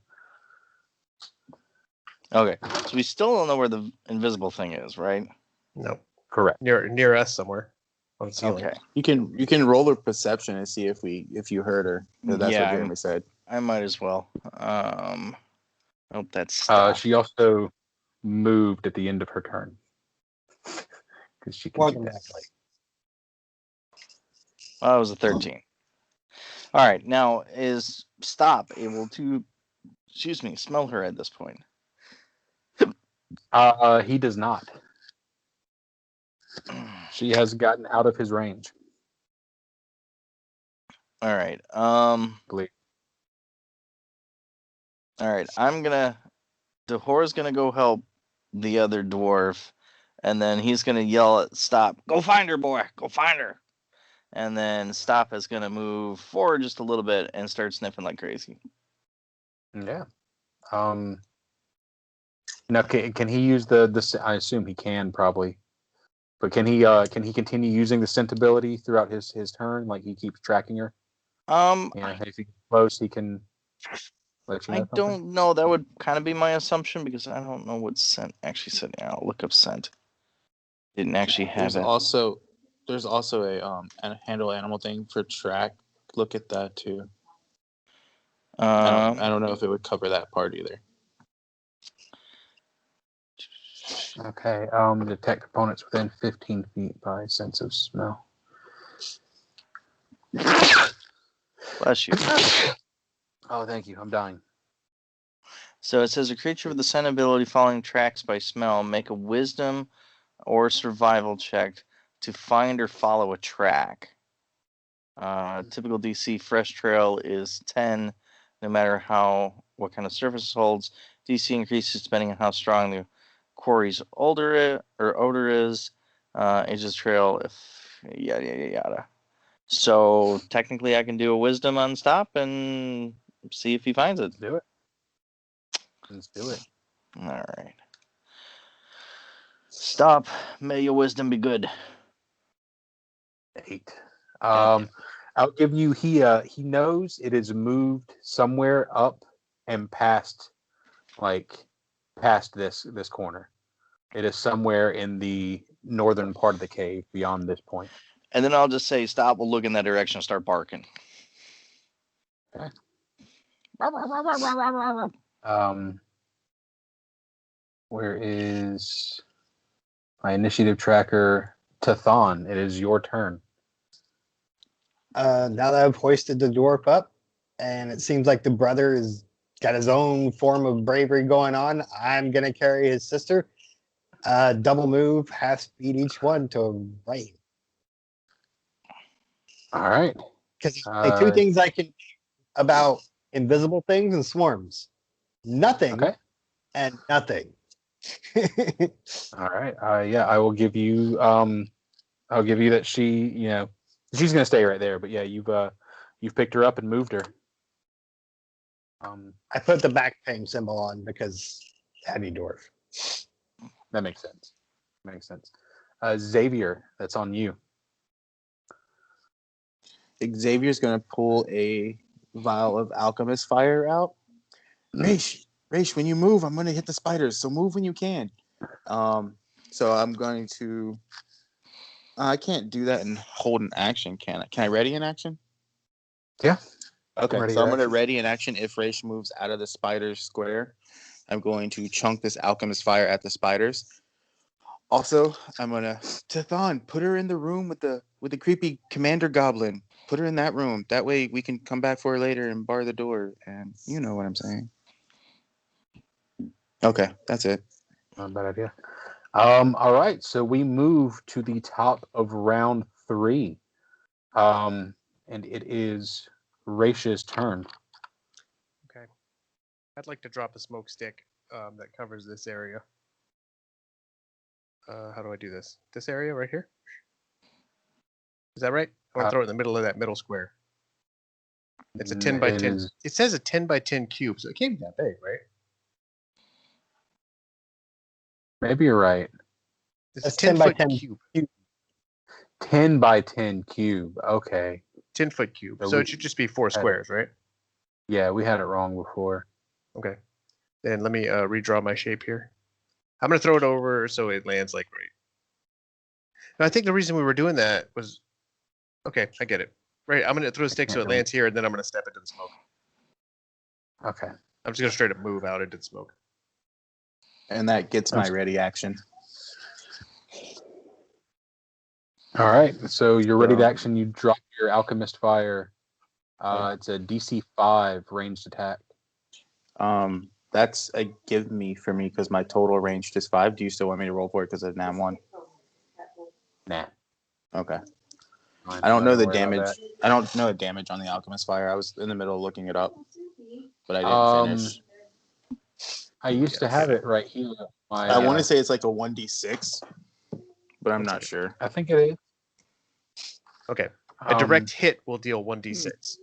Okay, so we still don't know where the invisible thing is, right? No. Correct. Near us somewhere on the ceiling. Okay. You can roll a perception and see if you heard her. That's what Jeremy said. I might as well. Nope, that's She also moved at the end of her turn because she can More do than that. likely. Well, that was a 13. All right, now is Stop able to, smell her at this point? He does not. She has gotten out of his range. All right. Glee. All right. Dahor's gonna go help the other dwarf, and then he's gonna yell at Stop. Go find her, boy. Go find her. And then Stop is gonna move forward just a little bit and start sniffing like crazy. Yeah. Now, can he use the? I assume he can probably, but can he continue using the scent ability throughout his turn? Like he keeps tracking her. Yeah. If he gets close, he can let you know I something. don't know. That would kind of be my assumption because I don't know what scent actually said. I'll look up scent. Didn't actually have There's it. also a handle animal thing for track. Look at that too. I don't know if it would cover that part either. Okay. Detect opponents within 15 feet by sense of smell. Bless you. Oh, thank you. I'm dying. So it says a creature with the scent ability following tracks by smell, make a wisdom or survival check to find or follow a track. Typical DC fresh trail is 10, no matter what kind of surface it holds. DC increases depending on how strong the quarry's odor is. Ages trail if yada yada yada. So technically, I can do a wisdom on Stop and see if he finds it. Do it. Let's do it. All right. Stop. May your wisdom be good. 8. I'll give you. He knows it is moved somewhere up and past this corner. It is somewhere in the northern part of the cave beyond this point. And then I'll just say, Stop will look in that direction and start barking. Okay. Where is my initiative tracker? Tathon, it is your turn. Now that I've hoisted the dwarf up, and it seems like the brother is got his own form of bravery going on, I'm gonna carry his sister. Double move, half speed each one to right. All right. Because there's two things I can do about invisible things and swarms. Nothing Okay. and nothing. All right. Yeah, I will give you. I'll give you that she's gonna stay right there. But yeah, you've picked her up and moved her. I put the back pain symbol on because heavy dwarf. That makes sense. Xavier, that's on you. Xavier's gonna pull a vial of alchemist fire out. Raish, when you move, I'm gonna hit the spiders. So move when you can. So I'm going to. I can't do that and hold an action, can I? Can I ready an action? Yeah. Okay, Ready so I'm your gonna action. ready an action if Raish moves out of the spider square. I'm going to chunk this alchemist fire at the spiders. Also, I'm gonna Tathon, put her in the room with the creepy commander goblin. Put her in that room. That way we can come back for her later and bar the door. And you know what I'm saying. Okay, that's it. Not a bad idea. All right, so we move to the top of round 3. And it is Raisha's turn. Okay. I'd like to drop a smoke stick that covers this area. How do I do this? This area right here? Is that right? I want to throw it in the middle of that middle square. It's a 10 by 10. It says a 10 by 10 cube, so it can't be that big, right? Maybe you're right. It's That's a 10 by foot 10 cube. 10 by 10 cube. Okay. 10-foot cube. So So we it should just be 4 had it. squares, right? Yeah, we had it wrong before. Okay. Then let me redraw my shape here. I'm going to throw it over so it lands like right. And I think the reason we were doing that was... Okay, I get it. Right, I'm going to throw a stick so it lands here, and then I'm going to step into the smoke. Okay. I'm just going to straight up move out into the smoke. And that gets my ready action. All right. So you're ready to action. You drop your alchemist fire. It's a DC 5 ranged attack. That's a give me for me because my total range is 5. Do you still want me to roll for it because of NAM 1? Nah. Okay. I don't know the worry about damage. that. I don't know the damage on the alchemist fire. I was in the middle of looking it up, but I didn't finish. I used to have it right here. I want to say it's like a 1d6, but I'm not sure. I think it is. Okay. A direct hit will deal 1d6.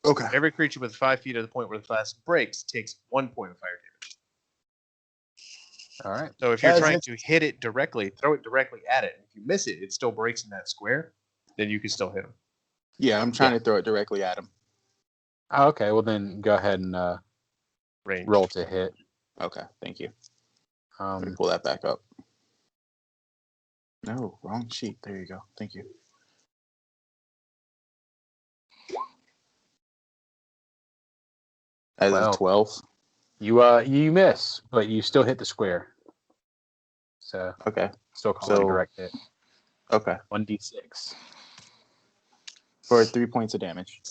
Okay. Every creature with 5 feet at the point where the flask breaks takes 1 point of fire damage. All right. So if you're trying to hit it directly, throw it directly at it. If you miss it, it still breaks in that square. Then you can still hit him. Yeah, I'm trying to throw it directly at him. Oh, okay. Well, then go ahead and Range. roll to hit. Okay, thank you. Let me Um, pull that back up. No, wrong sheet. There you go. Thank you. As a 12. You miss, but you still hit the square. So Okay. still call it a direct hit. Okay. 1d6. For 3 points of damage.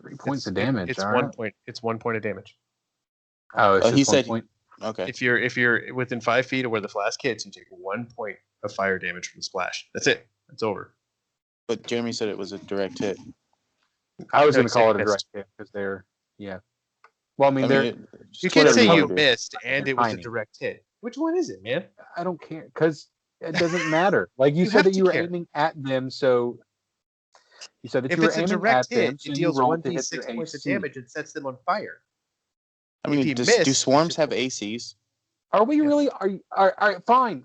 3 points of damage. It's all 1 right. point. It's 1 point of damage. Oh, it's just he 1 said point. Okay. If you're within 5 feet of where the flask hits, you take 1 point of fire damage from the splash. That's it. It's over. But Jeremy said it was a direct hit. I was No, going he to call said it a missed. direct hit because they're Well, I mean, they're You can't whatever say wanna you do. missed and it was a Tiny. direct hit. Which one is it, man? I don't care because it doesn't matter. Like you You said have that to you were care. aiming at them, so you said that If you were it's a aiming direct at them, hit, so it you deals rolled to hit their 1d6 points of AC. damage and sets them on fire. I If mean, he do missed, swarms it's have just- ACs? Are we Yes. really? Are fine.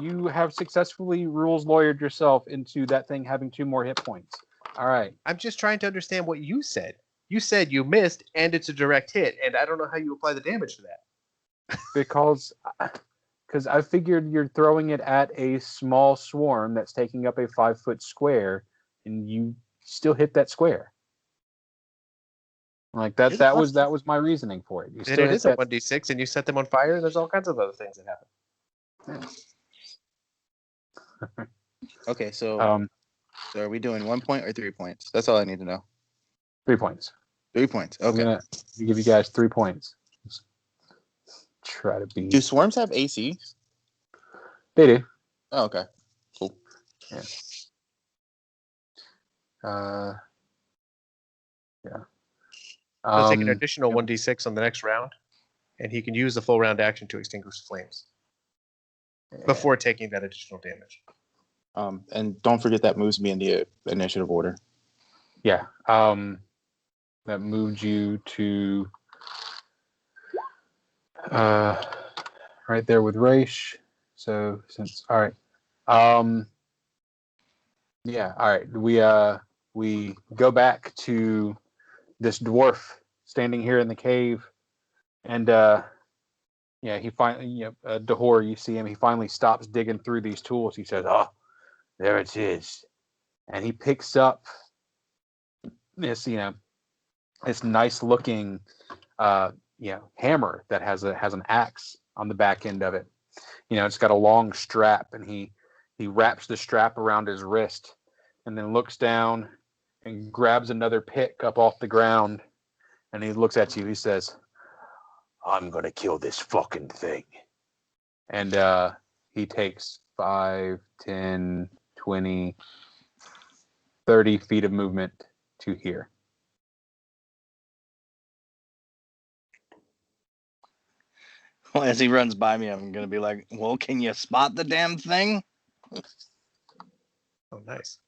You have successfully rules lawyered yourself into that thing having 2 more hit points. All right. I'm just trying to understand what you said. You said you missed and it's a direct hit, and I don't know how you apply the damage to that. Because I figured you're throwing it at a small swarm that's taking up a 5-foot square, and you still hit that square. Like that. That was my reasoning for it. You And still it hit is a that. 1d6, and you set them on fire, and there's all kinds of other things that happen. Okay, so, So are we doing 1 point or 3 points? That's all I need to know. 3 points. 3 points. I'm Okay. gonna give you guys 3 points. Just try to be. Do swarms have ACs? They do. Oh, okay. Cool. Yeah. Yeah. He'll take an additional 1d6 on the next round, and he can use the full round action to extinguish flames before taking that additional damage. And don't forget that moves me in the initiative order. Yeah. That moved you to right there with Raish. So since all right. Yeah, all right. We go back to this dwarf standing here in the cave, and yeah, he finally, Dahor, you see him. He finally stops digging through these tools. He says, "Oh, there it is," and he picks up this, this nice looking, hammer that has an axe on the back end of it. It's got a long strap, and he wraps the strap around his wrist, and then looks down and grabs another pick up off the ground, and he looks at you. He says, "I'm gonna kill this fucking thing," and he takes 5, 10, 20, 30 feet of movement to here. Well, as he runs by me, I'm going to be like, well, can you spot the damn thing? Oh, nice.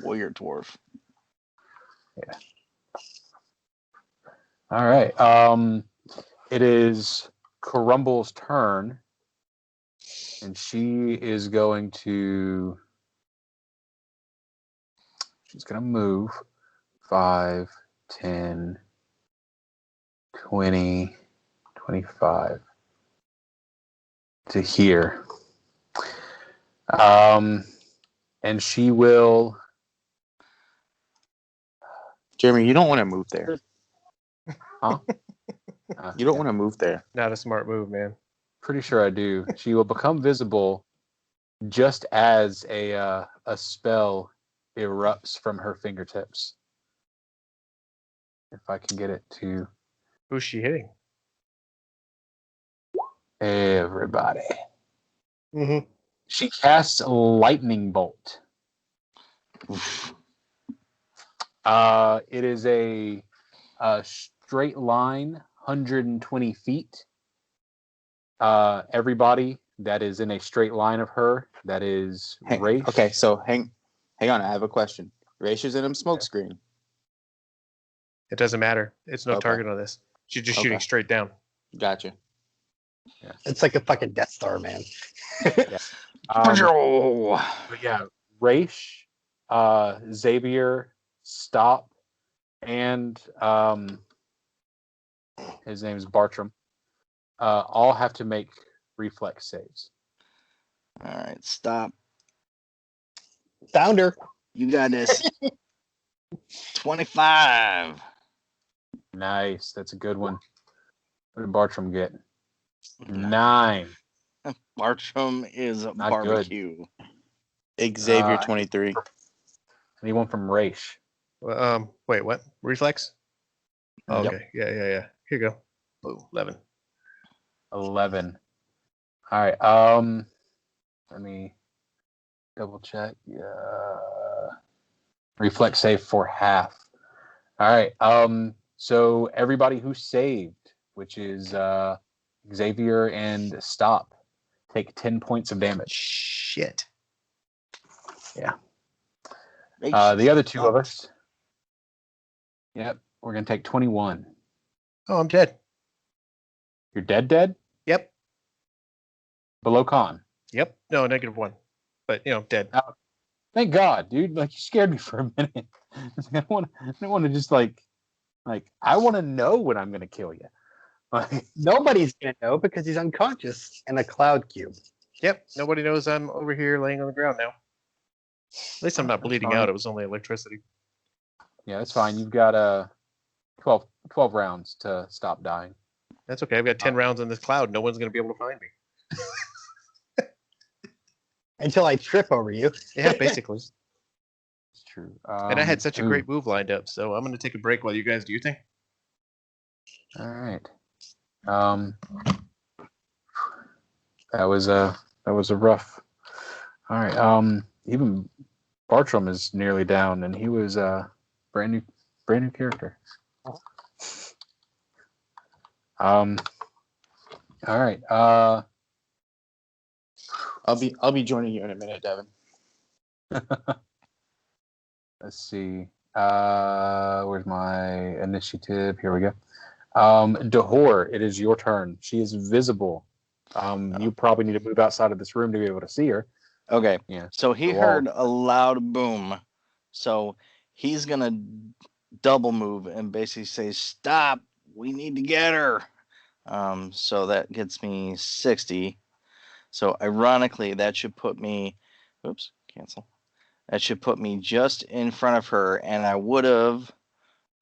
Warrior dwarf. Yeah. All right. It is Carumble's turn, and she is going to. She's going to move 5, 10, 20, 25 to here. And she will. Jeremy, you don't want to move there. Huh? You don't want to move there. Not a smart move, man. Pretty sure I do. She will become visible just as a spell erupts from her fingertips. If I can get it to Who's she hitting? everybody. Mm-hmm. She casts a lightning bolt It is a straight line, 120 feet. Everybody that is in a straight line of her, that is race. Okay, so hang on. I have a question. Raish is in him smoke screen. It doesn't matter. It's no Okay. target on this. She's just shooting Okay. straight down. Gotcha. It's like a fucking Death Star, man. But yeah, Raish, Xavier, Stop, and his name is Bartram. All have to make reflex saves. All right, stop. Founder. You got this. 25. Nice, that's a good one. What did Bartram get? 9. Bartram is Not barbecue. Xavier 23. Anyone from Raish? Wait, what? Reflex? Oh, Yep. okay. Yeah. Here you go. Boom. 11. 11. All right. Let me double check. Yeah. Reflex save for half. All right. So everybody who saved, which is Xavier and Stop, take 10 points of damage. Shit. Yeah. The other two of us. Yep. We're gonna take 21. Oh, I'm dead. You're dead? Yep. Below con. Yep. No, -1. But dead. Thank God, dude. Like, you scared me for a minute. I don't want to just like I want to know when I'm gonna kill you. Like, Nobody's gonna know because he's unconscious in a cloud cube. Yep. Nobody knows I'm over here laying on the ground now. At least I'm not bleeding out. It was only electricity. yeah, that's fine. You've got 12 rounds to stop dying. That's okay. I've got 10 rounds in this cloud. No one's going to be able to find me. Until I trip over you. Yeah, basically. It's true. And I had such a great move lined up, so I'm going to take a break while you guys do your thing. All right. That was a rough. All right. Even Bartram is nearly down, and he was a brand new character. All right. I'll be joining you in a minute, Devin. Let's see. Where's my initiative? Here we go. Dahor, it is your turn. She is visible. You probably need to move outside of this room to be able to see her. Okay. Yeah. So he heard a loud boom. So he's going to double move and basically say, "Stop. We need to get her." So that gets me 60. So ironically, that should put me, oops, cancel. That should put me just in front of her, and I would have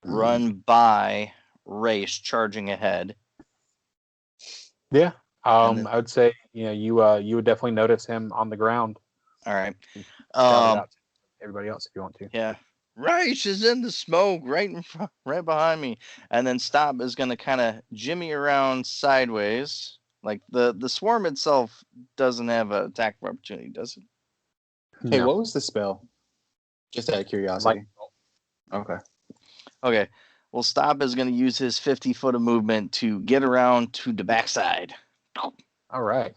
run by Race charging ahead. Yeah. I would say, you would definitely notice him on the ground. All right. Shout it out to everybody else if you want to. Yeah. Race is in the smoke right in front, right behind me. And then Stop is going to kind of jimmy around sideways. Like the swarm itself doesn't have an attack of opportunity, does it? Hey, No. what was the spell? Just out of curiosity. Okay. Okay. Well, Stop is going to use his 50 foot of movement to get around to the backside. All right.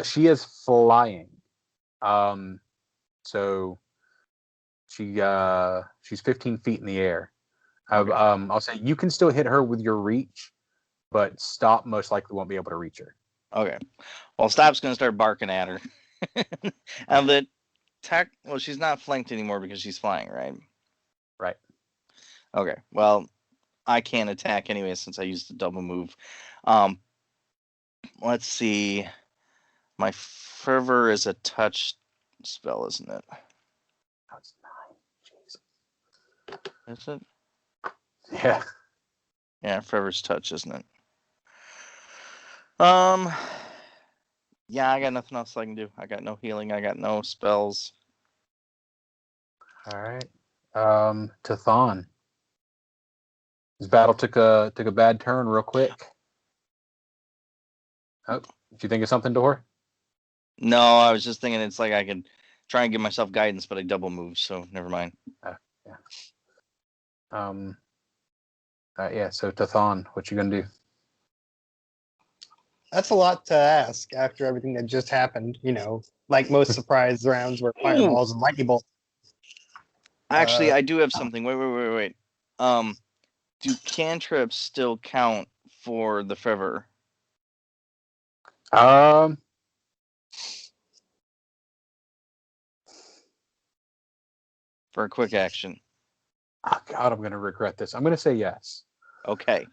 She is flying. So she's 15 feet in the air. Okay. I'll say you can still hit her with your reach, but Stop most likely won't be able to reach her. Okay. Well, Stop's going to start barking at her. And then, well, she's not flanked anymore because she's flying, right? Right. Okay. Well, I can't attack anyway since I used the double move. Let's see. My fervor is a touch spell, isn't it? That's 9. Jeez. Is it? Yeah. Yeah, fervor's touch, isn't it? Yeah, I got nothing else I can do. I got no healing. I got no spells. All right. Tathan. This battle took a bad turn real quick. Oh, did you think of something, Dor? No, I was just thinking it's like I could try and give myself guidance, but I double move, so never mind. So Tathan, what you gonna do? That's a lot to ask after everything that just happened. You know, like most surprise rounds where fireballs and lightning bolts. Actually, I do have something. Wait. Do cantrips still count for the fever? For a quick action. Oh God, I'm gonna regret this. I'm gonna say yes. Okay.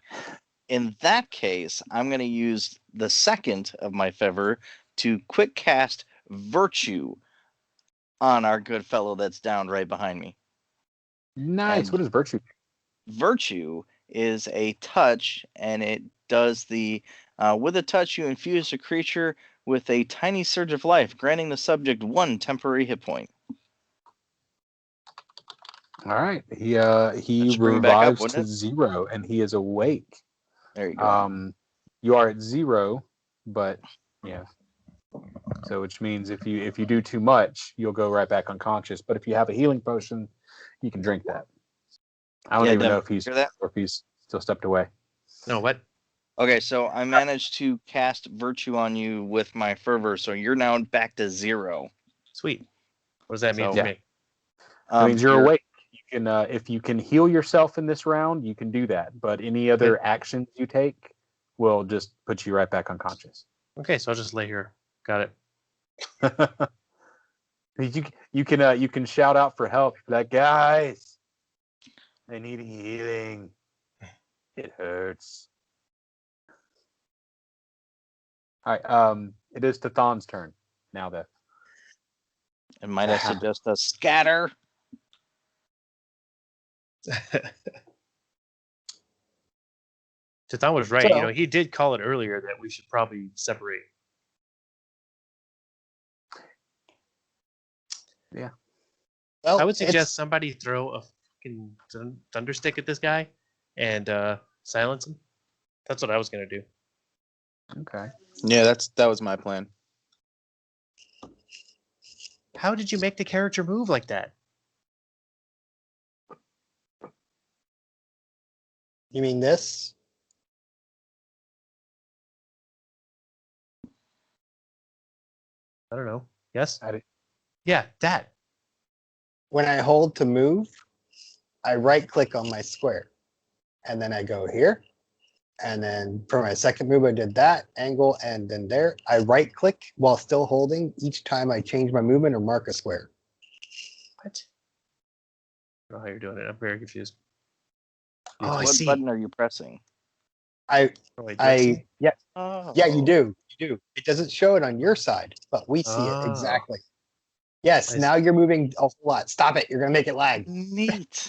In that case, I'm going to use the second of my fever to quick cast Virtue on our good fellow that's down right behind me. Nice. And what is virtue? Virtue is a touch, and it does the with a touch you infuse a creature with a tiny surge of life, granting the subject 1 temporary hit point. All right. He should bring it back up, revives wouldn't to it? 0, and he is awake. There you go. You are at 0, but yeah. So which means if you do too much, you'll go right back unconscious. But if you have a healing potion, you can drink that. I don't even know if he's still stepped away. No, what? Okay, so I managed to cast Virtue on you with my fervor, so you're now back to 0. Sweet. What does that mean So, for me? It means you're awake. You can if you can heal yourself in this round, you can do that. But any other actions you take will just put you right back unconscious. Okay, so I'll just lay here. Got it. You can shout out for help. Like, guys, I need healing. It hurts. All right. It is Tathan's turn now. Though. And might I suggest a scatter? Tathan was right. So- He did call it earlier that we should probably separate. Yeah. Well, I would suggest somebody throw a fucking thunder stick at this guy and silence him. That's what I was gonna do. Okay. Yeah, that was my plan. How did you make the character move like that? You mean this? I don't know. Yes? I did. Yeah, that. When I hold to move, I right click on my square. And then I go here. And then for my second move, I did that angle. And then there, I right click while still holding each time I change my movement or mark a square. What? I don't know how you're doing it. I'm very confused. What I see. button are you pressing? Oh, wait, do I see? Yeah, Oh. yeah, you do. You do. It doesn't show it on your side, but we see it exactly. Yes, I now you're moving a whole lot. Stop it. You're going to make it lag. Neat.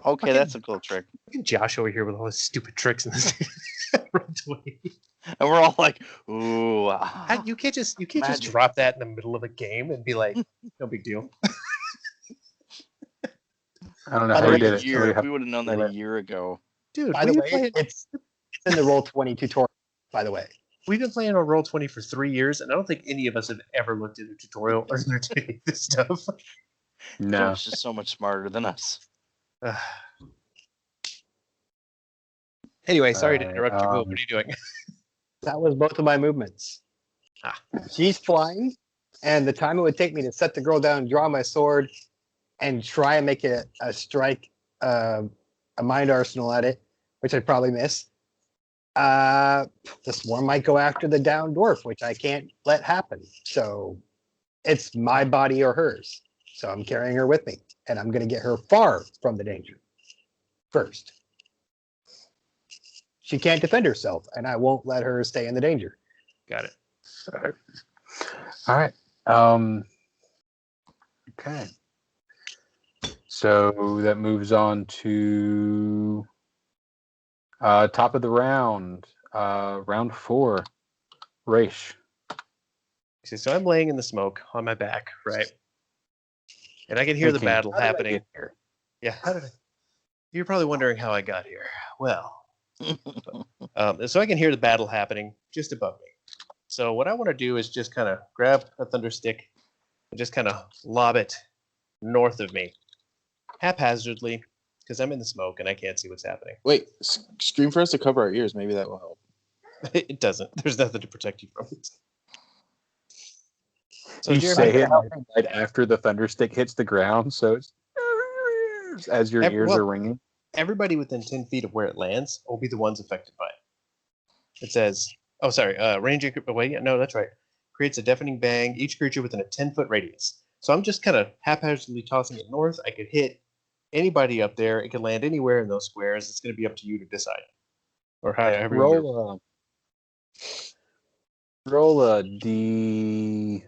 Okay, that's a cool trick. Look at Josh over here with all his stupid tricks in this. And we're all like, ooh. You can't just Magic. drop that in the middle of a game and be like, no big deal. I don't know By how the you way, did it. Year, if we would have known that a year ago. Dude, By the way, it's in the Roll20 tutorial, by the way. we've been playing on Roll20 for 3 years, and I don't think any of us have ever looked at a tutorial or learned any of this stuff. No. Josh is so much smarter than us. Anyway, sorry to interrupt your move. um, What are you doing? That was both of my movements. Ah. She's flying, and the time it would take me to set the girl down, draw my sword, and try and make it a strike, a mind arsenal at it, which I'd probably miss. The swarm might go after the down dwarf, which I can't let happen. So it's my body or hers. So I'm carrying her with me, and I'm going to get her far from the danger first. She can't defend herself, and I won't let her stay in the danger. Got it. All right. Okay. So that moves on to top of the round. Round 4. Raish. So I'm laying in the smoke on my back, right? And I can hear the Thinking, battle how did I happening. get here? Yeah. You're probably wondering how I got here. Well, so I can hear the battle happening just above me. So what I want to do is just kind of grab a thunder stick and just kind of lob it north of me, haphazardly, because I'm in the smoke and I can't see what's happening. Wait, scream for us to cover our ears. Maybe that will help. It doesn't. There's nothing to protect you from it. So You Jeremy, say it right after the thunder stick hits the ground, so it's as your ears are ringing. Everybody within 10 feet of where it lands will be the ones affected by it. It says, oh, sorry, range, wait, no, that's right. Creates a deafening bang, each creature within a 10-foot radius. So I'm just kind of haphazardly tossing it north. I could hit anybody up there. It could land anywhere in those squares. It's going to be up to you to decide. Or however you roll a D6.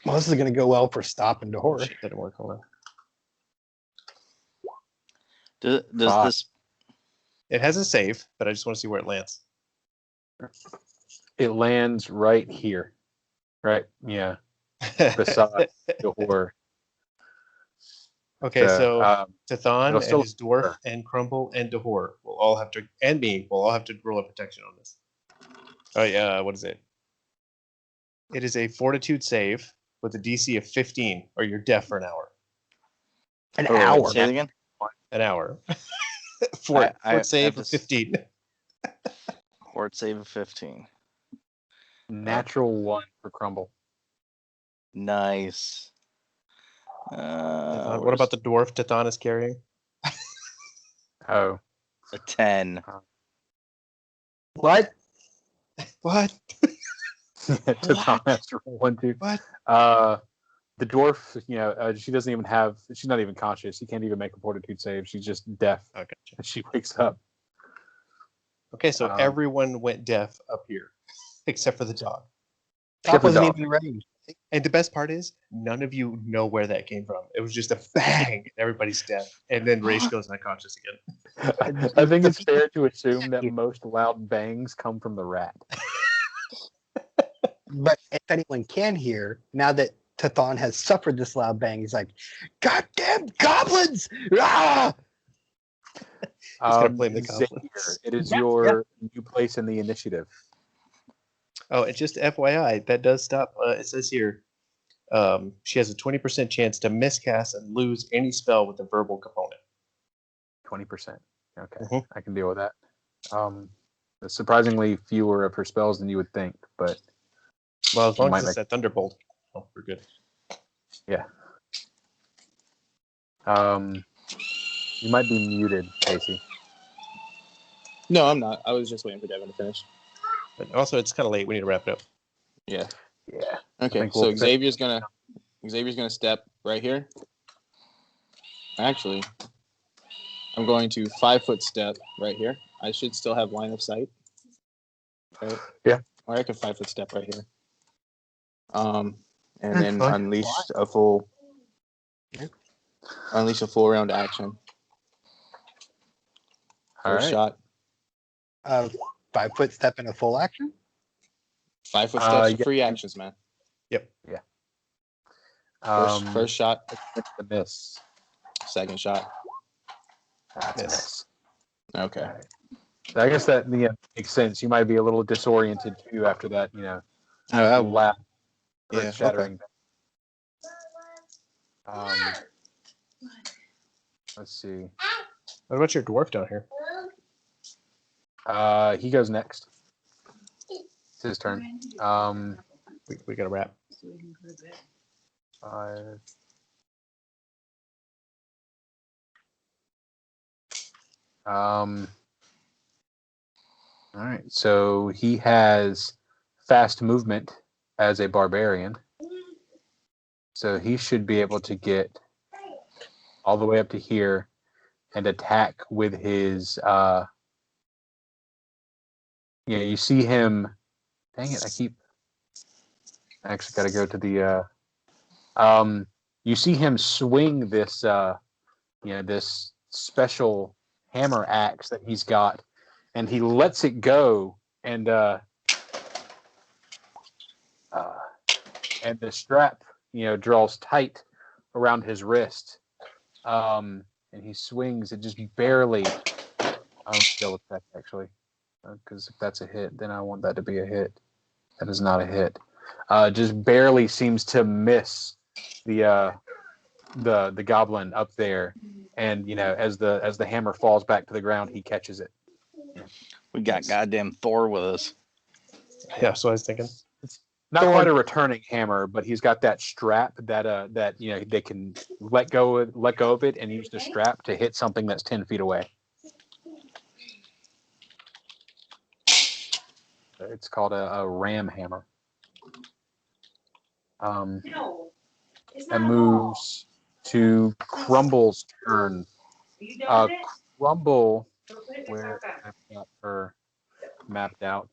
Well, this is going to go well for stopping the horror. Shit, didn't work. Hold on. Does this? It has a save, but I just want to see where it lands. It lands right here. Right? Yeah. Beside the horror. Okay, so Tathan it'll and still- his dwarf and Crumble and Dahor will all have to, and me, will all have to roll a protection on this. Oh yeah, what is it? It is a fortitude save with a DC of 15, or you're deaf for an hour. An Oh, hour. say it again. An hour. Fort I save have of to 15. Fort save of 15. Natural 1 for Crumble. Nice. What about the dwarf Tathan is carrying? Oh. a 10? What? What? Tathan has to roll 1 too. What? The dwarf, she doesn't even have. She's not even conscious. She can't even make a fortitude save. She's just deaf. Okay. She wakes up. Okay, so everyone went deaf up here, except for the dog. That wasn't dog. even range. And the best part is, none of you know where that came from. It was just a bang, and everybody's deaf. And then Raish goes unconscious again. I think it's fair to assume that most loud bangs come from the rat. But if anyone can hear, now that Tathan has suffered this loud bang, he's like, "Goddamn goblins!" Ah! gonna blame the Xavier, goblins. it is your new place in the initiative. Oh, and just FYI, that does stop. It says here, she has a 20% chance to miscast and lose any spell with a verbal component. 20%. Okay, Mhm. I can deal with that. Surprisingly fewer of her spells than you would think, but Well, as long might as it's that Thunderbolt, we're good. yeah. You might be muted, Casey. No, I'm not. I was just waiting for Devin to finish. But also, it's kind of late. We need to wrap it up. Yeah. Yeah. Okay. think So we'll- Xavier's gonna step right here. Actually, I'm going to 5-foot step right here. I should still have line of sight. Right? Yeah. Or I could 5-foot step right here. And then fine. unleash a full round action. All First right. shot. 5-foot step in a full action. 5-foot steps, yeah. free actions, man. Yep. First shot, That's the miss. second shot. That's a Miss. miss. Okay. All right. So I guess that makes sense. You might be a little disoriented too after that, laugh, Yeah, shattering. Let's see. What about your dwarf down here? He goes next. It's his turn. We got to wrap. 5. All right. So he has fast movement as a barbarian. So he should be able to get all the way up to here and attack with his you see him. Dang it, I actually gotta go to the you see him swing this this special hammer axe that he's got, and he lets it go, and the strap draws tight around his wrist, and he swings it just barely. Skill effect actually. because if that's a hit, then I want that to be a hit. That is not a hit. Just barely seems to miss the goblin up there, and as the hammer falls back to the ground, he catches it. We got goddamn Thor with us. Yeah, so I was thinking. Not quite a returning hammer, but he's got that strap that they can let go of it and use the strap to hit something that's 10 feet away. It's called a ram hammer. That moves to Crumble's turn. Crumble, where I've got her mapped out.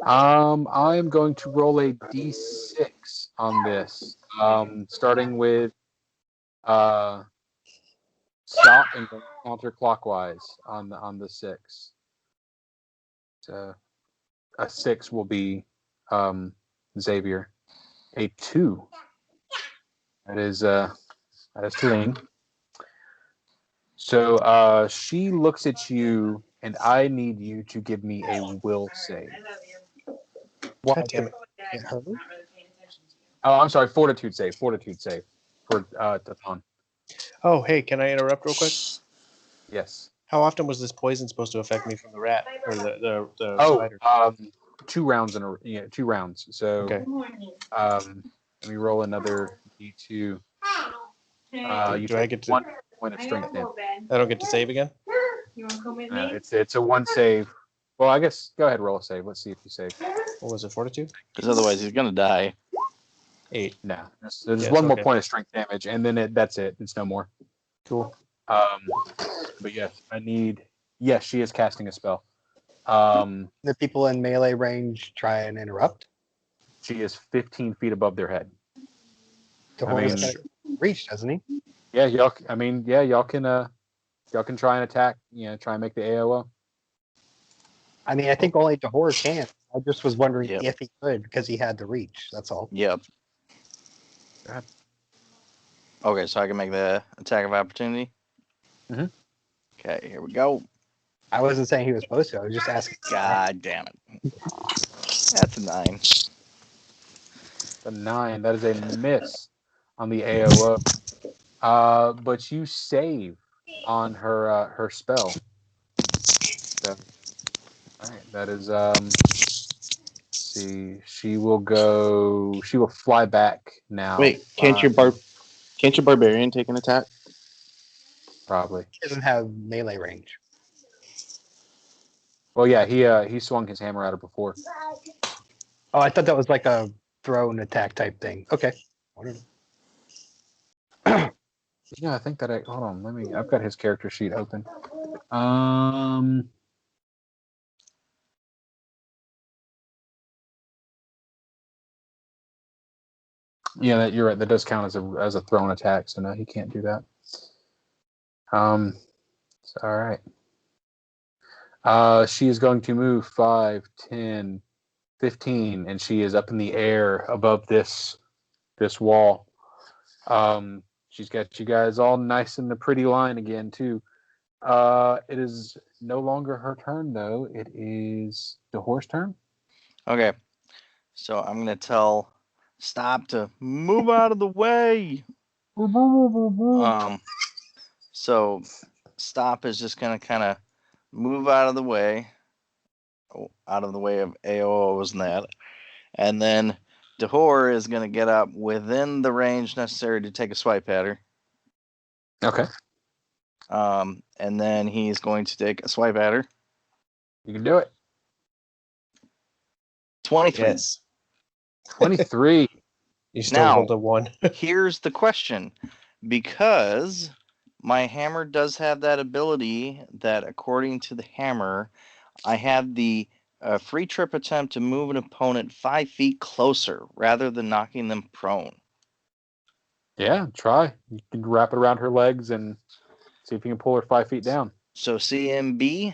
I'm going to roll a d6 on this. Starting with stop and go counterclockwise on the 6. So a 6 will be Xavier. A 2. That is Tulane. So she looks at you, and I need you to give me a will save. God damn it. Get her? Oh, I'm sorry, fortitude save for Tathan. Oh, hey, can I interrupt real quick? Yes. How often was this poison supposed to affect me from the rat or the spider? 2 rounds 2 rounds. So Okay. let me roll another d2. You Do I get to? 1 point of strength damage. I don't get to save again. It's a 1 save. Well, I guess go ahead, roll a save. Let's see if you save. What was it? Fortitude. Because otherwise he's gonna die. 8. No, there's Yes, 1 more okay. point of strength damage, and then that's it. It's no more. Cool. But yes, I need. Yes, she is casting a spell. The people in melee range try and interrupt. She is 15 feet above their head. The I horse mean- got reach, doesn't he? Yeah, y'all. I mean, yeah, y'all can try and attack. Try and make the AOO. I mean, I think only Dahor can. I just was wondering Yep. if he could because he had the reach. That's all. Yep. Go ahead. Okay, so I can make the attack of opportunity. Mhm. Okay, here we go. I wasn't saying he was supposed to. I was just asking. God damn it. That's a 9. The 9. That is a miss on the AOO. But you save on her spell. So, all right, that is let's see. She will fly back now. Wait, can't your barbarian take an attack? Probably. He doesn't have melee range. Well, yeah, he swung his hammer at her before. Oh, I thought that was like a throw and attack type thing. Okay. Whatever. Yeah, I think that hold on, I've got his character sheet open. Yeah, you're right. That does count as a thrown attack, so no, he can't do that. So, all right. She is going to move 5, 10, 15, and she is up in the air above this wall. She's got you guys all nice in the pretty line again too. It is no longer her turn though. It is the horse turn. Okay. So I'm gonna tell Stop to move out of the way. So Stop is just gonna kind of move out of the way. Out of the way of AOOs and that. And then Dahor is going to get up within the range necessary to take a swipe at her. Okay. And then he's going to take a swipe at her. You can do it. 23. Yes. 23. You still Now- hold a 1. Here's the question. Because my hammer does have that ability that, according to the hammer, I have the free trip attempt to move an opponent 5 feet closer rather than knocking them prone. Yeah, try. You can wrap it around her legs and see if you can pull her 5 feet down. So CMB,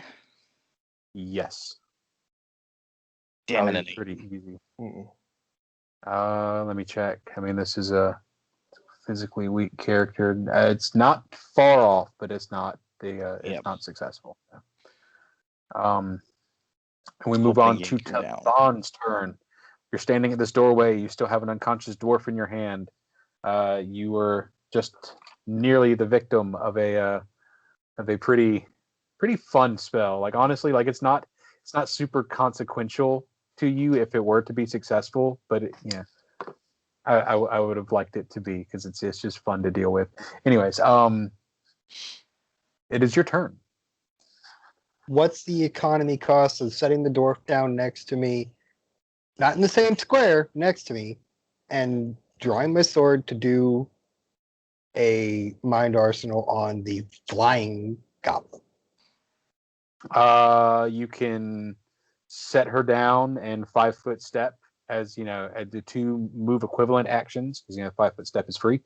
Yes. damn Probably it. pretty easy. Mm-mm. Let me check. I mean, this is a physically weak character. It's not far off, but it's not Yep. not successful. And we move Hoping on you to can down. Tavon's turn. You're standing at this doorway. You still have an unconscious dwarf in your hand. You were just nearly the victim of a pretty fun spell. Like honestly, like it's not super consequential to you if it were to be successful, but I would have liked it to be because it's just fun to deal with. Anyways, it is your turn. What's the economy cost of setting the dwarf down next to me, not in the same square, next to me, and drawing my sword to do a mind arsenal on the flying goblin? You can set her down and 5-foot step as at the 2 move equivalent actions because 5-foot step is free.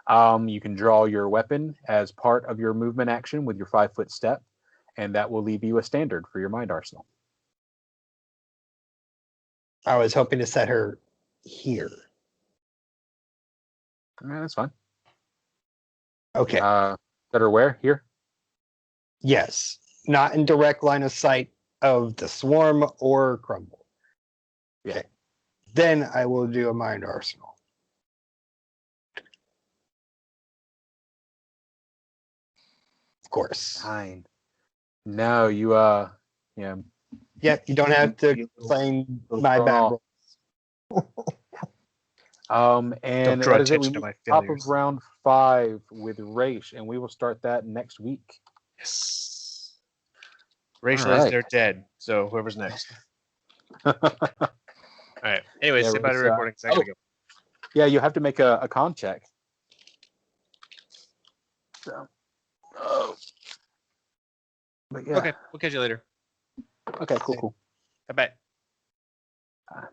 You can draw your weapon as part of your movement action with your 5-foot step, and that will leave you a standard for your mind arsenal. I was hoping to set her here. Yeah, that's fine. Okay. Set her where? Here? Yes. Not in direct line of sight of the swarm or crumble. Yeah. Okay. Then I will do a mind arsenal. Of course. 9. No, you yeah. Yep, you don't have to You- claim little my thrown bad off. roll. And draw that is it. attention We to move my top of failures. round 5 with Raish, and we will start that next week. Yes. Rachel All is right. they're dead. So whoever's next. All right. Anyways, Yeah, say bye to Raish, recording. 'Cause I gotta go. Yeah, you have to make a con check. So, but yeah. Okay, we'll catch you later. Okay. Cool. Bye bye.